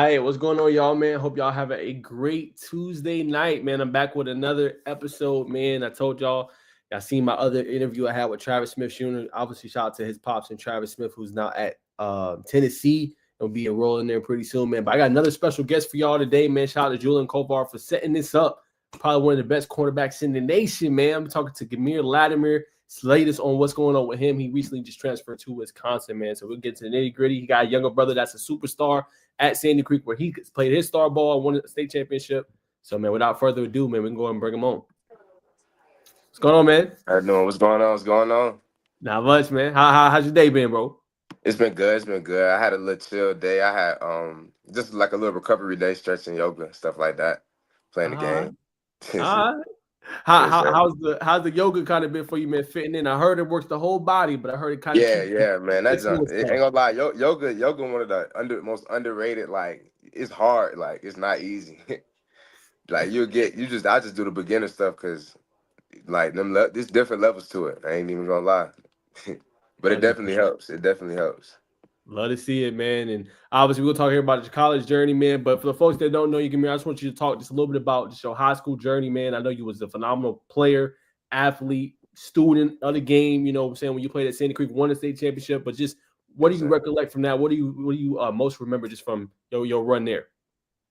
right, what's going on, y'all, man? Hope y'all having a great Tuesday night, man. I'm back with another episode, man. I told y'all seen my other interview I had with Travis Smith Jr. Obviously, shout out to his pops and Travis Smith, who's now at Tennessee. He'll be enrolling there pretty soon, man. But I got another special guest for y'all today, man. Shout out to Julian Kovar for setting this up. Probably one of the best cornerbacks in the nation, man. I'm talking to Geimere Latimer. It's latest on what's going on with him. He recently just transferred to Wisconsin, man. So we'll get to the nitty gritty. He got a younger brother that's a superstar at Sandy Creek, where he played his star ball, won the state championship. So, man, without further ado, man, we can go and bring him on. What's going on, man? How you doing? What's going on? What's going on? Not much, man. How's your day been, bro? It's been good. It's been good. I had a little chill day. I had just like a little recovery day, stretching, yoga, stuff like that. Playing the All right. game. All right. Yes, sir. How's the yoga kind of been for you, man? Fitting in. I heard it works the whole body, but I heard it kind of Yeah, man. That's fixing it ain't gonna lie. Yoga, one of the most underrated. Like it's hard. Like it's not easy. Like I just do the beginner stuff because like there's different levels to it. I ain't even gonna lie. But it definitely 100%. helps. It definitely helps. Love to see it, man. And obviously, we'll talk here about your college journey, man. But for the folks that don't know you, Geimere, I just want you to talk just a little bit about just your high school journey, man. I know you was a phenomenal player, athlete, student of the game. You know what I'm saying? When you played at Sandy Creek, won the state championship. But just what do Yes, you sir. recollect from that? What do you most remember just from your run there?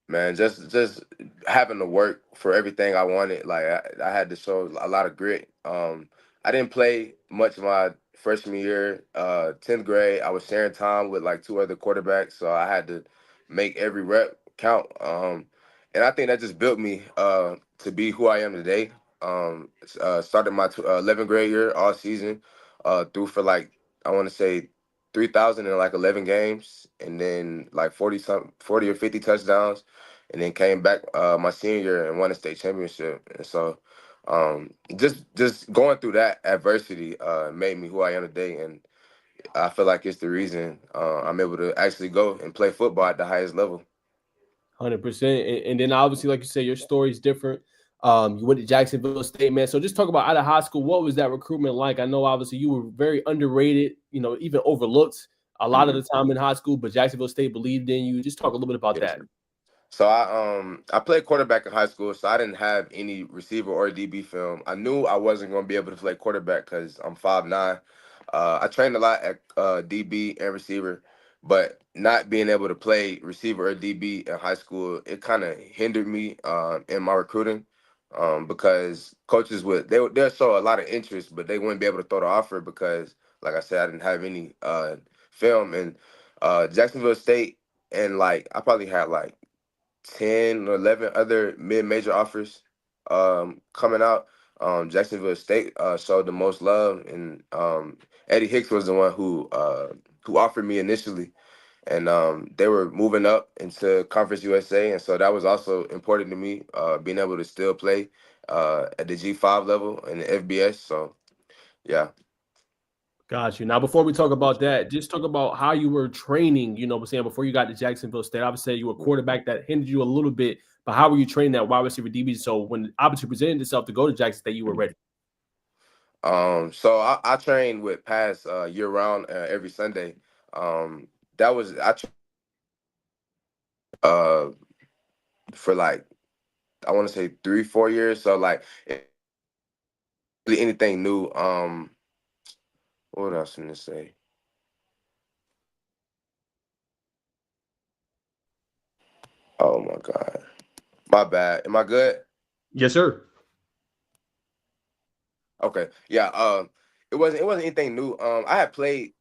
Man, just having to work for everything I wanted. Like I had to show a lot of grit. I didn't play much my freshman year. 10th grade, I was sharing time with like two other quarterbacks, so I had to make every rep count. And I think that just built me to be who I am today. Started my 11th grade year all season, threw for like I want to say 3,000 in like 11 games, and then like 40 or 50 touchdowns, and then came back my senior year and won a state championship. And so, just going through that adversity made me who I am today, and I feel like it's the reason I'm able to actually go and play football at the highest level. 100%. And then obviously, like you say, your story is different. You went to Jacksonville State, man. So just talk about out of high school. What was that recruitment like? I know obviously you were very underrated, even overlooked a lot of Hmm. the time in high school, but Jacksonville State believed in you. Just talk a little bit about Yes, that. sir. So I played quarterback in high school, so I didn't have any receiver or DB film. I knew I wasn't going to be able to play quarterback because I'm 5'9". I trained a lot at DB and receiver, but not being able to play receiver or DB in high school, it kind of hindered me in my recruiting because coaches they'll show a lot of interest, but they wouldn't be able to throw the offer because, like I said, I didn't have any film. And Jacksonville State, and like I probably had like 10 or 11 other mid-major offers coming out. Jacksonville State showed the most love, and Eddie Hicks was the one who offered me initially, and they were moving up into Conference USA, and so that was also important to me, being able to still play at the G5 level and the FBS. So yeah. Got you. Now, before we talk about that, just talk about how you were training, what I'm saying, before you got to Jacksonville State. Obviously, you were a quarterback that hindered you a little bit, but how were you training that wide receiver DB? So when the opportunity presented itself to go to Jackson State, you were ready. So I trained with Pass year round every Sunday. That was uh for like I want to say 3-4 years. So like really anything new. What else I'm gonna say? Oh my God, my bad. Am I good? Yes, sir. Okay, yeah. It wasn't anything new. I had played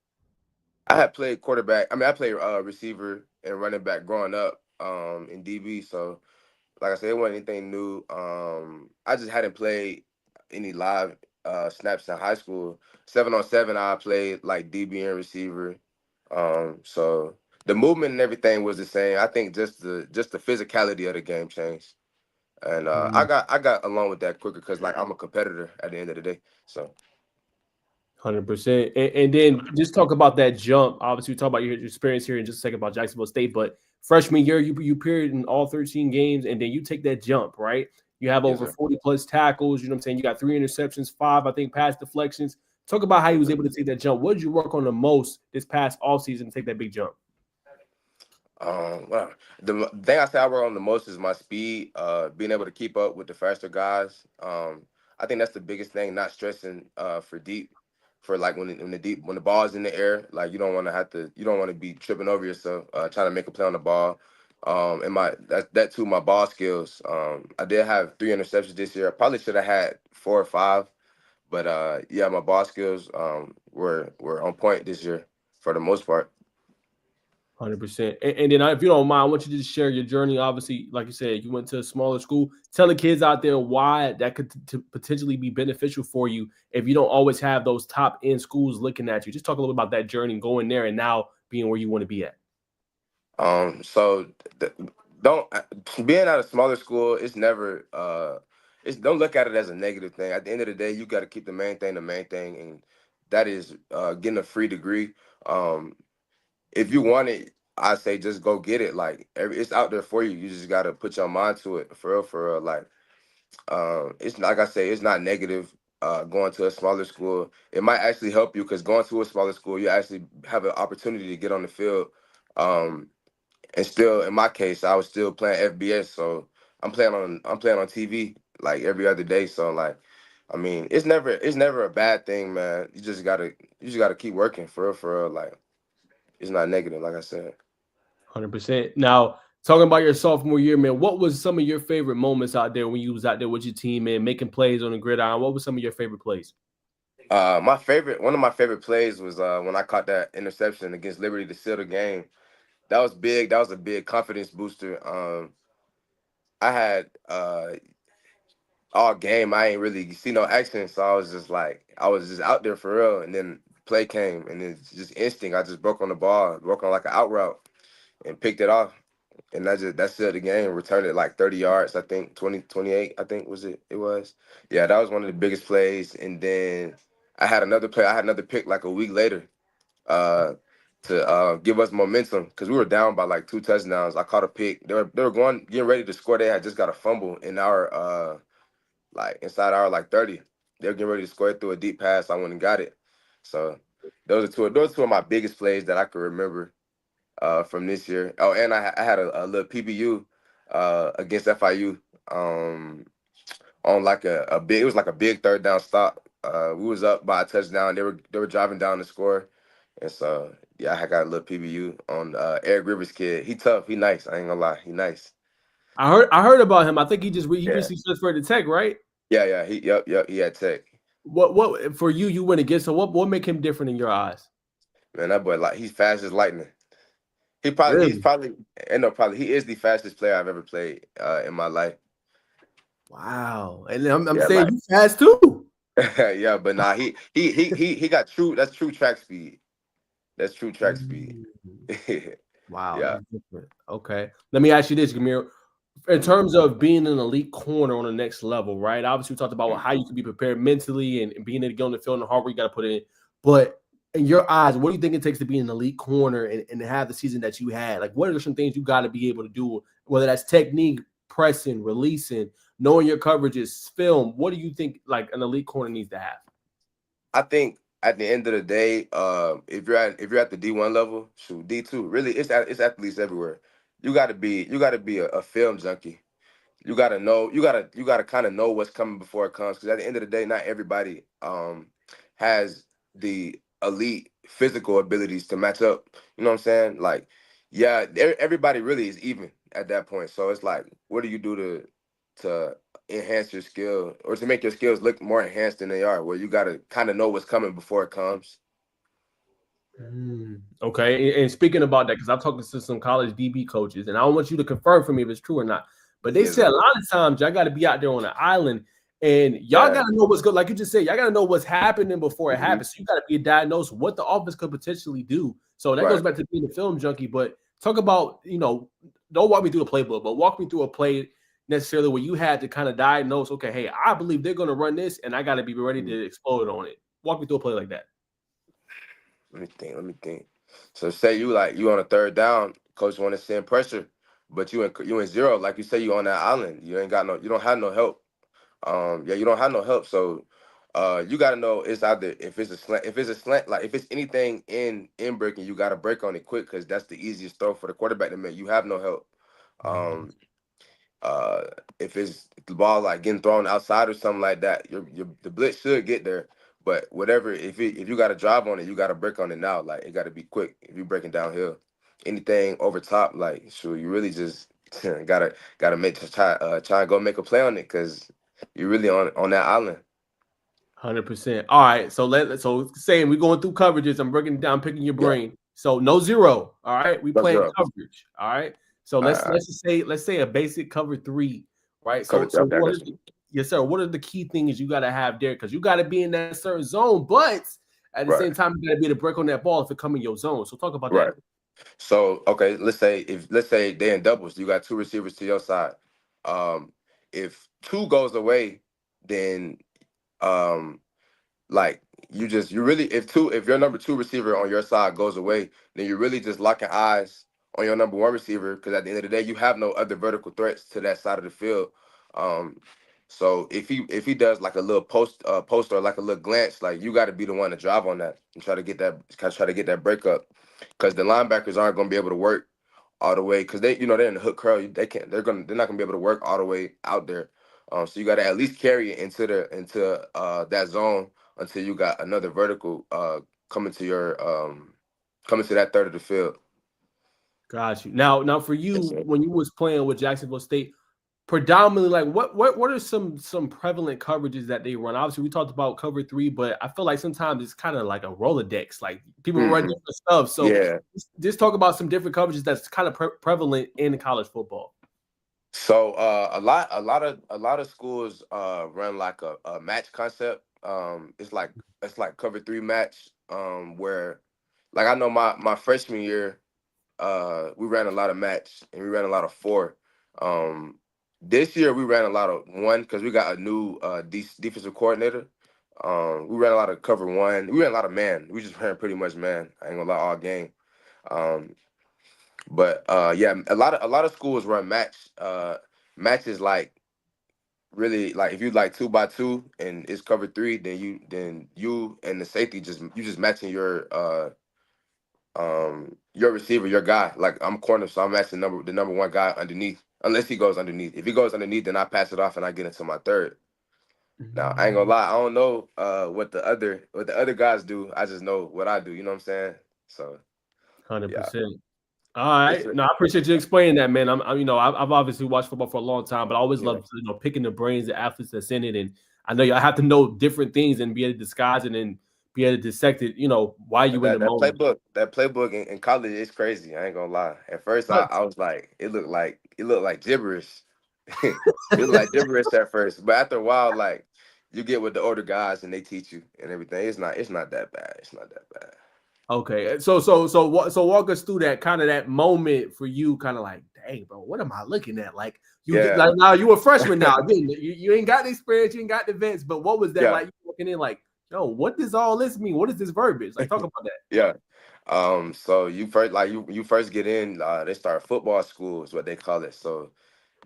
quarterback. I mean, I played receiver and running back growing up in DB. So like I said, it wasn't anything new. I just hadn't played any live snaps in high school. 7-on-7, I played like DB and receiver. So the movement and everything was the same. I think just the physicality of the game changed, and I got along with that quicker because like I'm a competitor at the end of the day. So 100%. And then just talk about that jump. Obviously, we talk about your experience here in just a second about Jacksonville State, but freshman year, you appeared in all 13 games, and then you take that jump, right? You have yes, over sir. 40 plus tackles. You know what I'm saying? You got 3 interceptions, 5, I think, pass deflections. Talk about how he Yes, was sir. able to take that jump. What did you work on the most this past offseason to take that big jump? Well, the thing I say I work on the most is my speed. Being able to keep up with the faster guys. I think that's the biggest thing. Not stressing for deep, for like when the ball's in the air. Like you don't want to be tripping over yourself trying to make a play on the ball. And that too, my ball skills. I did have 3 interceptions this year. I probably should have had 4 or 5, but yeah, my ball skills were on point this year for the most part. 100%. And then, if you don't mind, I want you to just share your journey. Obviously, like you said, you went to a smaller school. Tell the kids out there why that could potentially be beneficial for you if you don't always have those top end schools looking at you. Just talk a little about that journey going there and now being where you want to be at. So th- don't being at a smaller school, it's never it's don't look at it as a negative thing. At the end of the day, you got to keep the main thing, and that is getting a free degree. Um, if you want it, I say just go get it. Like it's out there for you. You just got to put your mind to it for real, for real. Like it's like I say, it's not negative. Going to a smaller school, it might actually help you because going to a smaller school, you actually have an opportunity to get on the field. Um, and still, in my case, I was still playing FBS, so I'm playing on TV like every other day. So like, I mean, it's never a bad thing, man. You just gotta keep working for real. Like it's not negative, like I said. 100%. Now, talking about your sophomore year, man, what was some of your favorite moments out there when you was out there with your team, man, making plays on the gridiron? What were some of your favorite plays? One of my favorite plays was when I caught that interception against Liberty to seal the game. That was big. That was a big confidence booster. I had all game I ain't really see no action, so I was just out there for real. And then play came, and it's just instinct. I just broke on the ball, broke on like an out route, and picked it off. And that sealed the game. Returned it like 30 yards, I think 28. I think was it. It was. Yeah, that was one of the biggest plays. And then I had another play. I had another pick like a week later. Uh, to give us momentum because we were down by like 2 touchdowns. I caught a pick. They were going getting ready to score. They had just got a fumble in our like inside our like 30. They were getting ready to score through a deep pass. I went and got it. So those are two of my biggest plays that I could remember from this year. Oh, and I had a little PBU against FIU on like a big it was like a big third down stop. We was up by a touchdown. They were driving down the score. And so yeah, I got a little PBU on Eric Rivers kid. He tough, he nice. I ain't gonna lie. He nice. I heard about him. I think he Yeah. recently transferred to Tech, right? Yeah, yep, he had tech. What for you? You went against him. What make him different in your eyes? Man, that boy like he's fast as lightning. He's Really? probably and no probably he is the fastest player I've ever played in my life. Wow. And I'm Yeah, saying like you fast too. yeah, but nah, he got true. That's true track speed. That's true track speed. Mm. Wow, Yeah. that's different. Okay. Let me ask you this, Gamir. In Mhm, terms of being an elite corner on the next level, right? Obviously, we talked about mhm. how you can be prepared mentally and being able to get on the field and the hard work you got to put in. But in your eyes, what do you think it takes to be an elite corner and to have the season that you had? Like, what are some things you got to be able to do, whether that's technique, pressing, releasing, knowing your coverages, film? What do you think like an elite corner needs to have? I think at the end of the day, if you're at the D1 level, shoot D2, really it's athletes everywhere. You gotta be a film junkie. You gotta kind of know what's coming before it comes because at the end of the day not everybody has the elite physical abilities to match up, you know what I'm saying? Like yeah, everybody really is even at that point, so it's like what do you do to enhance your skill or to make your skills look more enhanced than they are, where you got to kind of know what's coming before it comes. Okay, and speaking about that, because I'm talking to some college DB coaches, and I don't want you to confirm for me if it's true or not. But they Yes said a sir. lot of times y'all got to be out there on an island, and y'all Yeah. got to know what's good. Like you just said, y'all got to know what's happening before it Hmm. happens. So you got to be diagnosed what the offense could potentially do. So that goes Right. back to being a film junkie. But talk about don't walk me through a playbook, but walk me through a play necessarily where you had to kind of diagnose. Okay, hey, I believe they're going to run this, and I got to be ready Mhm. to explode on it. Walk me through a play like that. Let me think. So say you on a third down, coach want to send pressure, but you in zero, like you say you on that island. You ain't got no, you don't have no help. Yeah, you don't have no help. So You gotta know it's either if it's a slant, like if it's anything in breaking, you gotta break on it quick because that's the easiest throw for the quarterback to make. You have no help. Mhm. Um, uh, if it's the ball like getting thrown outside or something like that, your the blitz should get there. But whatever, if you got to drive on it, you got to break on it now. Like it got to be quick. If you're breaking downhill, anything over top, like sure, you really just gotta make try and go make a play on it because you're really on that island. 100%. All right. So saying we're going through coverages. I'm breaking it down, picking your Yeah, brain. So no zero. All right. We that's playing zero. coverage. All right. So All let's right, let's just say let's say a basic cover three. Right. cover So three. Okay, I what got is you. yes, sir. What are the key things you gotta have there? Because you gotta be in that certain zone, but at the Right, same time, you gotta be able to break on that ball if it come in your zone. So talk about that. right. So okay, let's say they in doubles, you got two receivers to your side. Um, if two goes away, then um like you really if your number two receiver on your side goes away, then you're really just locking eyes on your number one receiver because at the end of the day you have no other vertical threats to that side of the field. Um so if he does like a little post or like a little glance, like you got to be the one to drive on that and try to get that breakup because the linebackers aren't going to be able to work all the way because they're in the hook curl. They're not gonna be able to work all the way out there. So you got to at least carry it into that zone until you got another vertical coming to coming to that third of the field. Got you. Now for Yes, you, sir. when you was playing with Jacksonville State, predominantly like what are some prevalent coverages that they run? Obviously, we talked about cover three, but I feel like sometimes it's kind of like a Rolodex. Like people run Hmm. different stuff. So Yeah. just talk about some different coverages that's kind of prevalent in college football. So a lot of schools run like a match concept. It's like cover three match where like I know my freshman year we ran a lot of match and we ran a lot of four. This year we ran a lot of one because we got a new defensive coordinator. We ran a lot of cover one. We ran a lot of man. We just ran pretty much man. I ain't gonna lie, all game. Um, but yeah, a lot of schools run match. Matches like really like if you like two by two and it's cover three, then you and the safety just matching your receiver, your guy. Like I'm corner, so I'm matching the number one guy underneath. Unless he goes underneath. If he goes underneath, then I pass it off and I get into my third. Now I ain't gonna Mhm. lie, I don't know what the other guys do. I just know what I do. You know what I'm saying? So yeah, 100%. All it's right. No, I appreciate you explaining that, man. I've obviously watched football for a long time, but I always yeah. love picking the brains of athletes that's in it, and I know y'all have to know different things and be able to disguise it and be able to dissect it. Why you in That the that moment. playbook that playbook in college is crazy. I ain't gonna lie. At first I was like it looked like gibberish. It looked like gibberish at first, but after a while, like you get with the older guys and they teach you and everything. It's not that bad. It's not that bad. Okay, so walk us through that moment for you, kind of like, dang, bro, what am I looking at? Like you get Yeah. like now you a freshman now. Again, you ain't got the experience, you ain't got the vets, but what was that Yeah. like? You walking in like, yo, what does all this mean? What is this verbiage? Like, talk about that. Yeah. So you first get in, they start football school is what they call it. So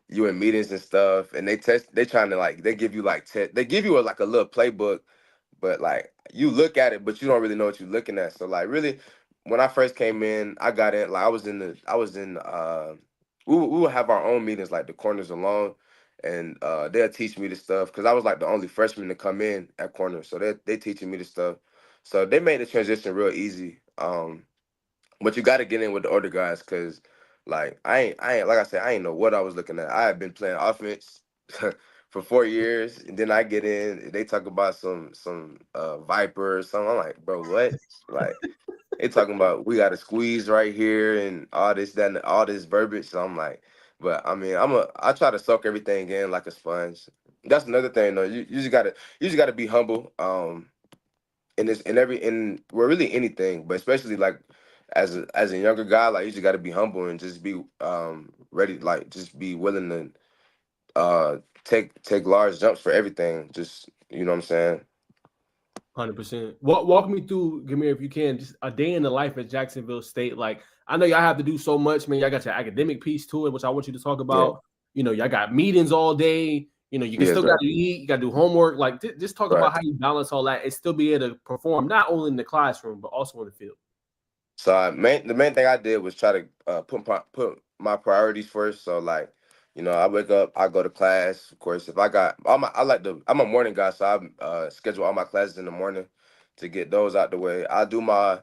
you in meetings and stuff, and they trying to like they give you they give you like a little playbook, but like you look at it, but you don't really know what you're looking at. So like really, when I first came in, I got in like we would have our own meetings like the corners alone, and they'll teach me the stuff because I was like the only freshman to come in at corner, so they teaching me the stuff. So they made the transition real easy. But you got to get in with the older guys because, like, I ain't like I said, I ain't know what I was looking at. I had been playing offense for 4 years, and then I get in. They talk about some Viper or something. I'm like, bro, what? Like, they talking about we got to squeeze right here and all this, that, and all this verbiage. So I'm like, but I mean, I try to soak everything in like a sponge. That's another thing, though. You just gotta be humble. In this in well really anything, but especially like as a younger guy, like you just got to be humble and just be ready, like just be willing to take large jumps for everything. Just you know what I'm saying? 100%. Walk me through, Geimere, if you can, just a day in the life at Jacksonville State. Like, I know y'all have to do so much, man. Y'all got your academic piece to it, which I want you to talk Yeah, about. Y'all got meetings all day. You can Yes, still sir. got to eat, you got to do homework. Like, just talk Right. about how you balance all that and still be able to perform not only in the classroom but also in the field. So the main thing I did was try to put my priorities first. So like, I wake up, I go to class. Of course, if I got all my, I'm a morning guy, so I schedule all my classes in the morning to get those out the way. I do my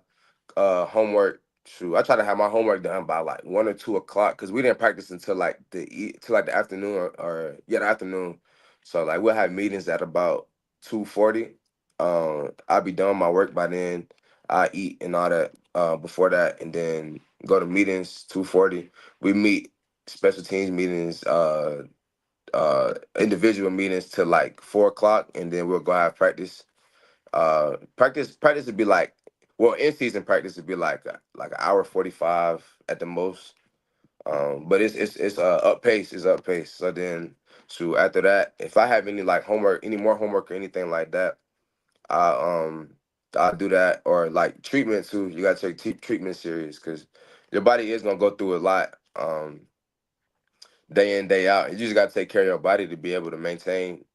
homework. Shoot, I try to have my homework done by like 1 or 2 o'clock because we didn't practice until like till like the afternoon or yeah, the afternoon. So like we'll have meetings at about 2:40. I'll be done with my work by then. I eat and all that before that, and then go to meetings 2:40. We meet special teams meetings, individual meetings till like 4 o'clock, and then we'll go have practice. Practice would be like, well, in season practice would be like an hour 45 at the most. But it's up pace. It's up pace. So then, so after that, if I have any like homework, any more homework or anything like that, I I'll do that. Or like treatment too. You gotta take treatment serious because your body is gonna go through a lot. Day in, day out. You just gotta take care of your body to be able to maintain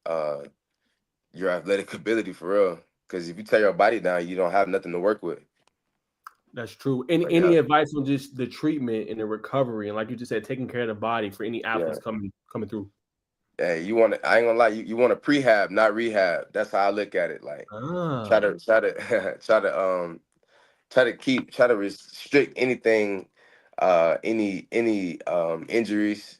your athletic ability for real. Because if you tear your body down, you don't have nothing to work with. That's true. Any Yeah, advice on just the treatment and the recovery, and like you just said, taking care of the body for any athletes yeah. coming through? Hey, you want to? I ain't gonna lie. You want to prehab, not rehab. That's how I look at it. Like, try Ah, to try to try to restrict anything, any injuries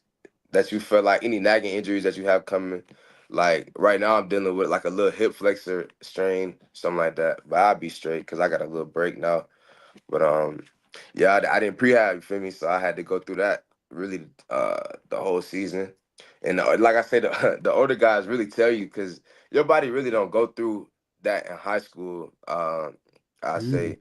that you feel like, any nagging injuries that you have coming. Like right now, I'm dealing with like a little hip flexor strain, something like that. But I'll be straight because I got a little break now. But yeah, I didn't prehab, you feel me? So I had to go through that really the whole season. And like I said, the older guys really tell you because your body really don't go through that in high school. I mm, say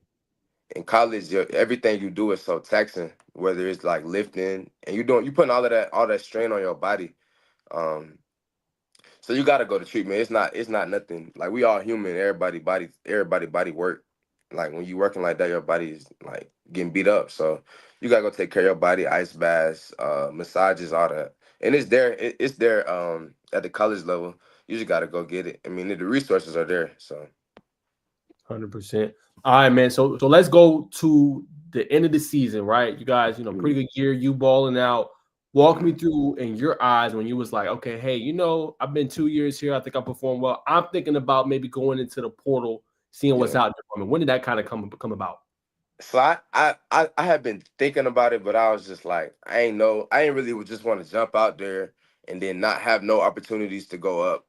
in college, everything you do is so taxing. Whether it's like lifting and you putting all that strain on your body. Um, so you gotta go to treatment. It's not nothing. Like we all human. Everybody body work. Like when you working like that, your body is like getting beat up. So you gotta go take care of your body, ice baths, massages, all that. And it's there. It's there. At the college level, you just gotta go get it. I mean, the resources are there. So 100%. All right, man. So let's go to the end of the season, right? You guys, pretty mm, good year. You balling out. Walk me mm, through in your eyes when you was like, okay, hey, I've been 2 years here. I think I performed well. I'm thinking about maybe going into the portal, seeing what's yeah. out there for me. When did that kind of come about? So I had been thinking about it, but I was just like, I ain't really would just want to jump out there and then not have no opportunities to go up.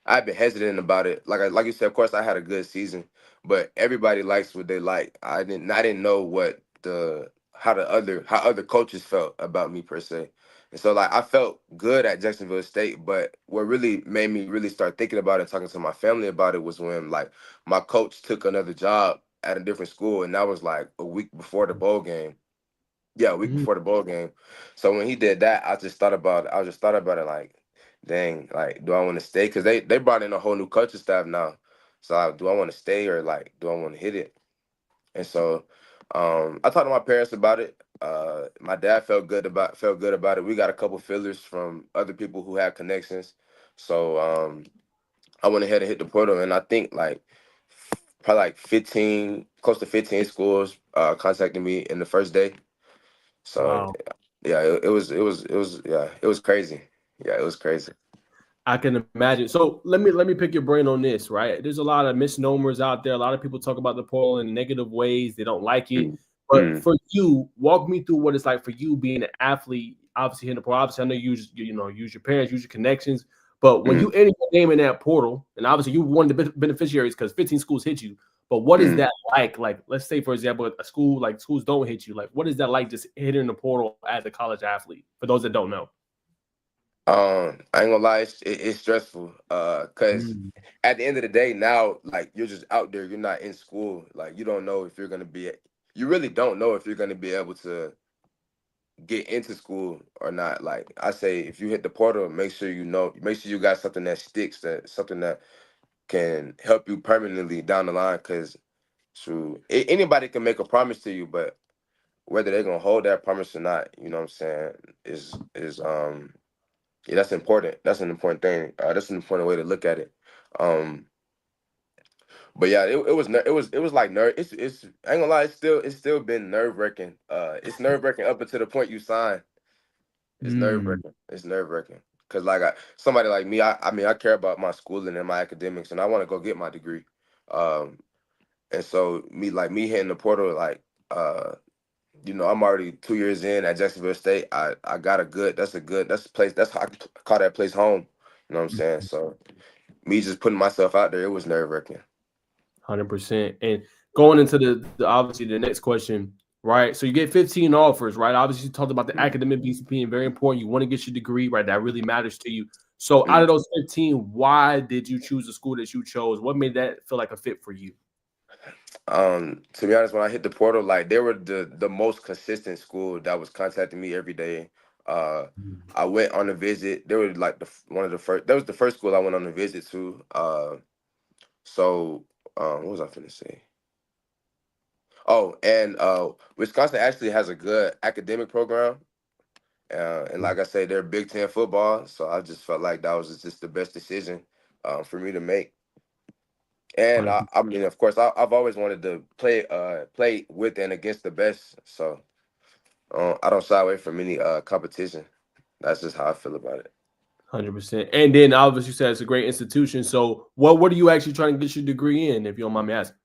I've been hesitant about it. Like you said, of course I had a good season, but everybody likes what they like. I didn't know what the how other coaches felt about me per se. And so like I felt good at Jacksonville State, but what really made me really start thinking about it, talking to my family about it was when like my coach took another job at a different school, and that was like a week before the bowl game. Yeah, a week Mm, before the bowl game. So when he did that, I just thought about it. I just thought about it like, dang, like, do I want to stay? Because they brought in a whole new coaching staff now. So do I want to stay or like do I want to hit it? And so I talked to my parents about it. My dad felt good about it. We got a couple fillers from other people who had connections. So I went ahead and hit the portal, and I think like probably like 15, close to 15 schools contacted me in the first day. So wow. yeah, yeah, it was crazy. Yeah, it was crazy. I can imagine. So let me pick your brain on this, right? There's a lot of misnomers out there. A lot of people talk about the portal in negative ways. They don't like it. Mm, But mm, for you, walk me through what it's like for you being an athlete. Obviously, in the portal. Obviously, I know use your parents, use your connections. But when mm, you enter your name in that portal, and obviously you one of the beneficiaries because 15 schools hit you. But what is mm. that like? Like, let's say for example, a school like schools don't hit you. Like, what is that like just hitting the portal as a college athlete? For those that don't know. I ain't gonna lie, it's stressful. Cause Mm, at the end of the day, now like you're just out there, you're not in school. Like you don't know if you're gonna be, you really don't know if you're gonna be able to get into school or not. Like I say, if you hit the portal, make sure you got something that sticks, that something that can help you permanently down the line. Cause true, anybody can make a promise to you, but whether they're gonna hold that promise or not, you know what I'm saying, is Yeah, that's important. That's an important thing. That's an important way to look at it. Um, but yeah, it was like nerve. It's I ain't gonna lie. It's still been nerve wracking. It's nerve wracking up until the point you sign. It's nerve Mm, wracking. It's nerve wracking. Cause like somebody like me, I mean I care about my schooling and my academics, and I want to go get my degree. Um, and so me hitting the portal uh I'm already 2 years in at Jacksonville State. I got a good. That's a place. That's how I call that place home. You know what I'm saying? So me just putting myself out there, it was nerve wracking. 100%. And going into the obviously the next question, right? So you get 15 offers, right? Obviously, you talked about the academic piece being very important. You want to get your degree, right? That really matters to you. So out of those 15, why did you choose the school that you chose? What made that feel like a fit for you? To be honest, when I hit the portal, like they were the most consistent school that was contacting me every day. Uh, I went on a visit. They were like one of the first. That was the first school I went on a visit to. So what was I finna say? Oh, and Wisconsin actually has a good academic program. And like I say, they're Big Ten football, so I just felt like that was just the best decision for me to make. And I mean, of course, I've always wanted to play with and against the best, so I don't shy away from any competition. That's just how I feel about it. 100%. And then obviously you said it's a great institution. So what are you actually trying to get your degree in, if you don't mind me asking?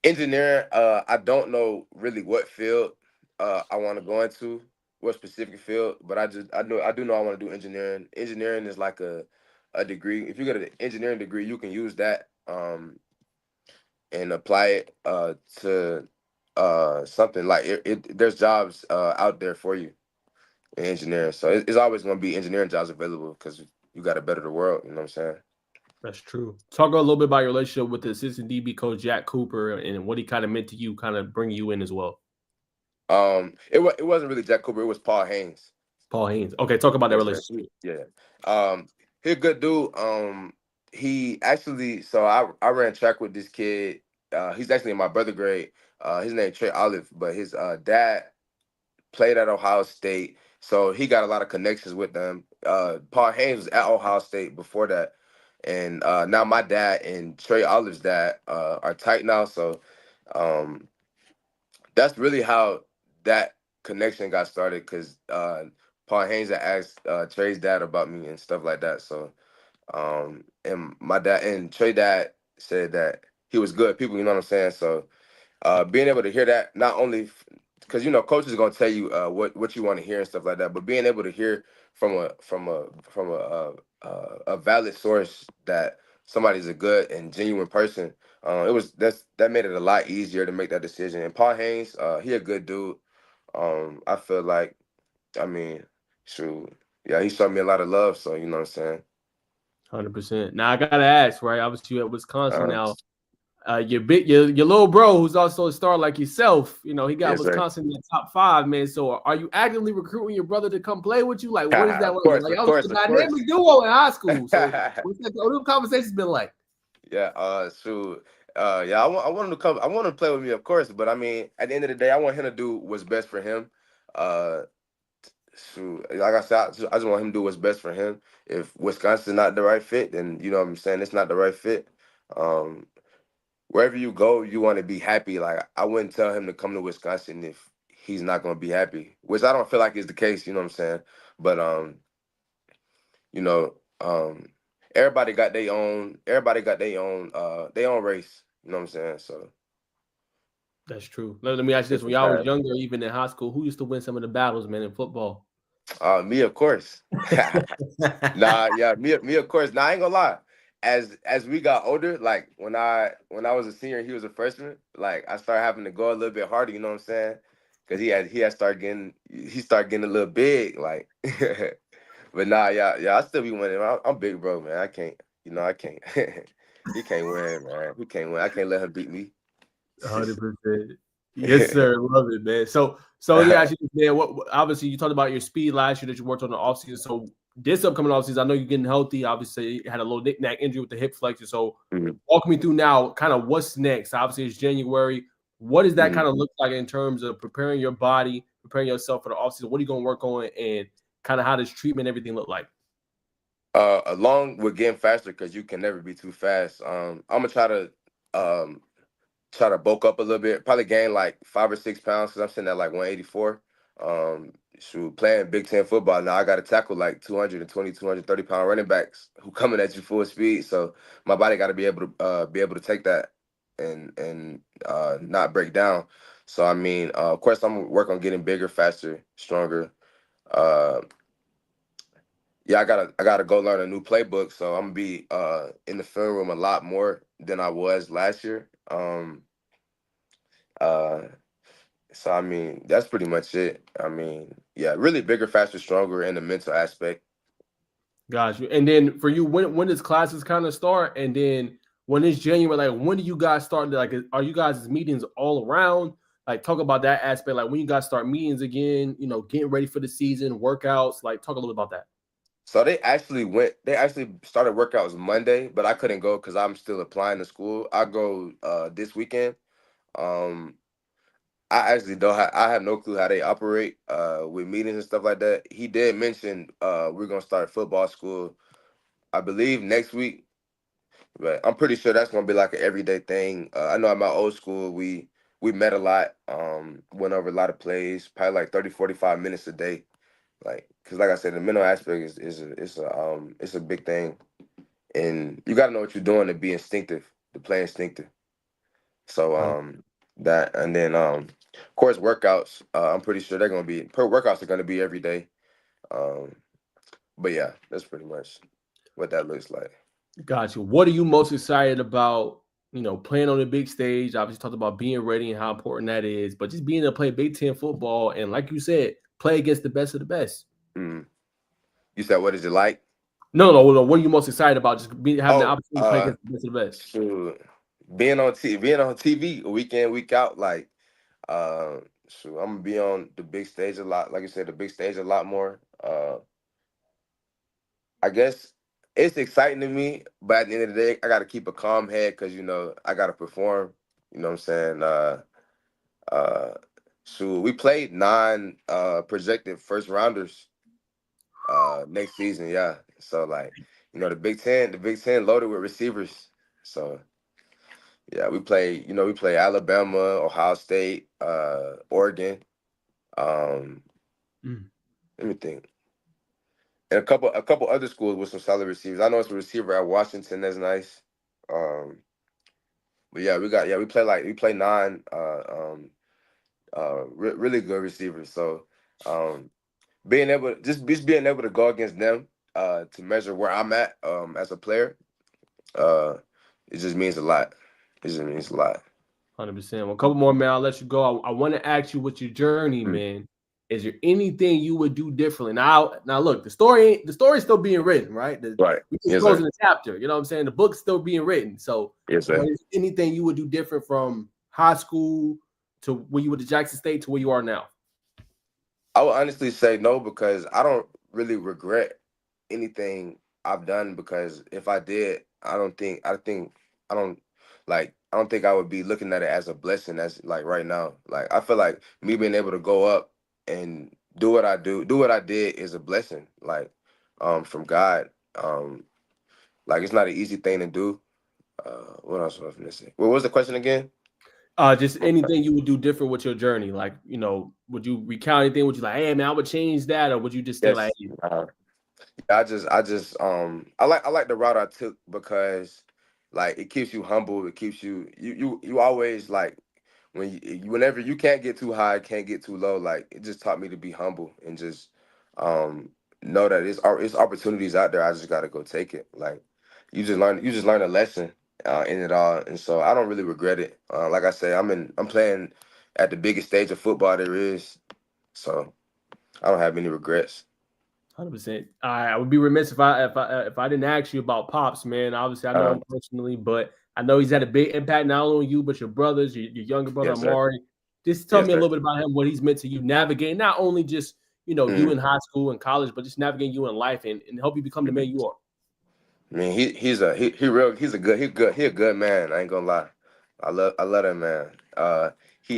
Engineering, I don't know really what field I want to go into, what specific field, but I do know I want to do engineering. Engineering is like a degree. If you get an engineering degree, you can use that and apply it to something like there's jobs out there for you in engineering. So it's always going to be engineering jobs available because you got to better the world. You know what I'm saying? That's true. Talk a little bit about your relationship with the assistant DB coach Jack Cooper and what he kind of meant to you, kind of bring you in as well. It wasn't really Jack Cooper. It was Paul Haynes. Paul Haynes. Okay, talk about that Yes, sir. relationship. Yeah. He's a good dude. He actually, so I ran track with this kid. He's actually in my brother grade. His name Trey Olive, but his dad played at Ohio State, so he got a lot of connections with them. Paul Haynes was at Ohio State before that, and now my dad and Trey Olive's dad are tight now. So um, that's really how that connection got started because Paul Haynes had asked Trey's dad about me and stuff like that. So and my dad and Trey dad said that he was good people. You know what I'm saying? So being able to hear that not only because coaches are gonna tell you what you want to hear and stuff like that, but being able to hear from a valid source that somebody's a good and genuine person, that made it a lot easier to make that decision. And Paul Haynes, he a good dude. I feel like, I mean, shoot, yeah, he showed me a lot of love. So you know what I'm saying. 100%. Now I gotta ask, right? Obviously, you at Wisconsin Uh, now. Your little bro, who's also a star like yourself, he got yes, sir. Wisconsin in the top five, man. So are you actively recruiting your brother to come play with you? Like, what is that Of like? course, Like, of I was course, a of course. dynamic duo in high school. So what's that? What have conversations been like? Yeah, shoot. Yeah, I want him to come. I want him to play with me, of course. But I mean, at the end of the day, I want him to do what's best for him. Uh, shoot, like I said, I just want him to do what's best for him. If Wisconsin's not the right fit, then you know what I'm saying. It's not the right fit. Um, Wherever you go, you want to be happy. Like I wouldn't tell him to come to Wisconsin if he's not going to be happy, which I don't feel like is the case. You know what I'm saying? But you know, everybody got their own. Everybody got their own race. You know what I'm saying? So That's true. Let me ask you this: it's when just y'all was that. younger, even in high school, who used to win some of the battles, man, in football? Me, of course. Nah, yeah, me, of course. Nah, I ain't gonna lie. As we got older, like when I was a senior, he was a freshman. Like I started having to go a little bit harder. You know what I'm saying? Because he started getting a little big. Like, but nah, yeah, I still be winning. I'm big bro, man. I can't, I can't. He can't win, man. He can't win. I can't let him beat me. 100%. Yes, sir. Love it, man. So yeah, actually, man. Obviously you talked about your speed last year that you worked on the offseason. So this upcoming offseason, I know you're getting healthy. Obviously, you had a little knick-knack injury with the hip flexor. So Mhm, walk me through now, kind of what's next. Obviously, it's January. What does that mhm. kind of look like in terms of preparing your body, preparing yourself for the offseason? What are you going to work on, and kind of how does treatment everything look like? Along with getting faster, because you can never be too fast. I'm gonna um try to bulk up a little bit, probably gain like 5 or 6 pounds because I'm sitting at like 184. Shoot, playing Big Ten football now, I got to tackle like 220, 230 pound running backs who coming at you full speed. So my body got to be able to take that and not break down. So I mean, of course, I'm gonna work on getting bigger, faster, stronger. Uh, yeah, I gotta go learn a new playbook. So I'm gonna be in the film room a lot more than I was last year. Uh, So I mean, that's pretty much it. I mean, yeah, really bigger, faster, stronger in the mental aspect. Got you. And then for you, when does classes kind of start? And then when it's January, like when do you guys start? Like, are you guys' meetings all around? Like, talk about that aspect. Like, when you guys start meetings again, getting ready for the season, workouts. Like, talk a little bit about that. So they actually started workouts Monday, but I couldn't go because I'm still applying to school. I go this weekend. Um, I actually don't have I have no clue how they operate with meetings and stuff like that. He did mention we're gonna start football school, I believe next week. But I'm pretty sure that's gonna be like an everyday thing. I know at my old school we met a lot, went over a lot of plays, probably like 30, 45 minutes a day. Like, cause like I said, the mental aspect it's a big thing, and you gotta know what you're doing to be instinctive, to play instinctive. So that and then of course workouts. I'm pretty sure they're gonna be per workouts are gonna be every day. Um, but yeah, that's pretty much what that looks like. Got you. What are you most excited about? Playing on the big stage. Obviously, talked about being ready and how important that is. But just being able to play Big Ten football and, like you said, play against the best of the best. Mm. You said what is it like? No. What are you most excited about? Just having the Oh, opportunity to play against the best of the best. shoot. Being on TV week in, week out, like shoot, I'm gonna be on the big stage a lot. Like I said, the big stage a lot more. I guess it's exciting to me, but at the end of the day, I gotta keep a calm head because I gotta perform. You know what I'm saying? Uh shoot, we played 9 projected first rounders next season, yeah. So like, the Big Ten loaded with receivers. So yeah, we play Alabama, Ohio State, Oregon. Um, Mm. Let me think, and a couple other schools with some solid receivers. I know it's a receiver at Washington that's nice. Um, but we play 9 really good receivers. So um, being able to go against them to measure where I'm at as a player, uh, it just means a lot. It just means a lot. 100%. Well, a couple more, man. I'll let you go. I want to ask you what your journey, Mm. man. Is there anything you would do differently? Now, look, the story's still being written, right? Right. We just Yes, sir. closing the chapter. You know what I'm saying? The book's still being written. So, Yes, but sir. is there anything you would do different from high school to where you were to Jackson State to where you are now? I would honestly say no because I don't really regret anything I've done because if I did, I don't think I would be looking at it as a blessing as like right now. Like I feel like me being able to go up and do what I did is a blessing, like from God. Like it's not an easy thing to do. What else was I gonna say? What was the question again? Just anything you would do different with your journey. Like, would you recount anything? Would you like, hey man, I would change that, or would you just stay like, Yes. hey, I like the route I took because like it keeps you humble. It keeps you always like whenever you can't get too high, can't get too low. Like it just taught me to be humble and just um know that it's opportunities out there. I just got to go take it. Like you just learn a lesson in it all, and so I don't really regret it. Like I say, I'm playing at the biggest stage of football there is, so I don't have any regrets. 100%. I would be remiss if I didn't ask you about Pops, man. Obviously, I know Um, him personally, but I know he's had a big impact not only on you but your brothers, your younger brother yes, sir. Amari. Just tell Yes, me a sir. little bit about him, what he's meant to you, navigating not only just you Mm. in high school and college, but just navigating you in life and help you become the man you are. I mean, he's a good man. I ain't gonna lie. I love that man. He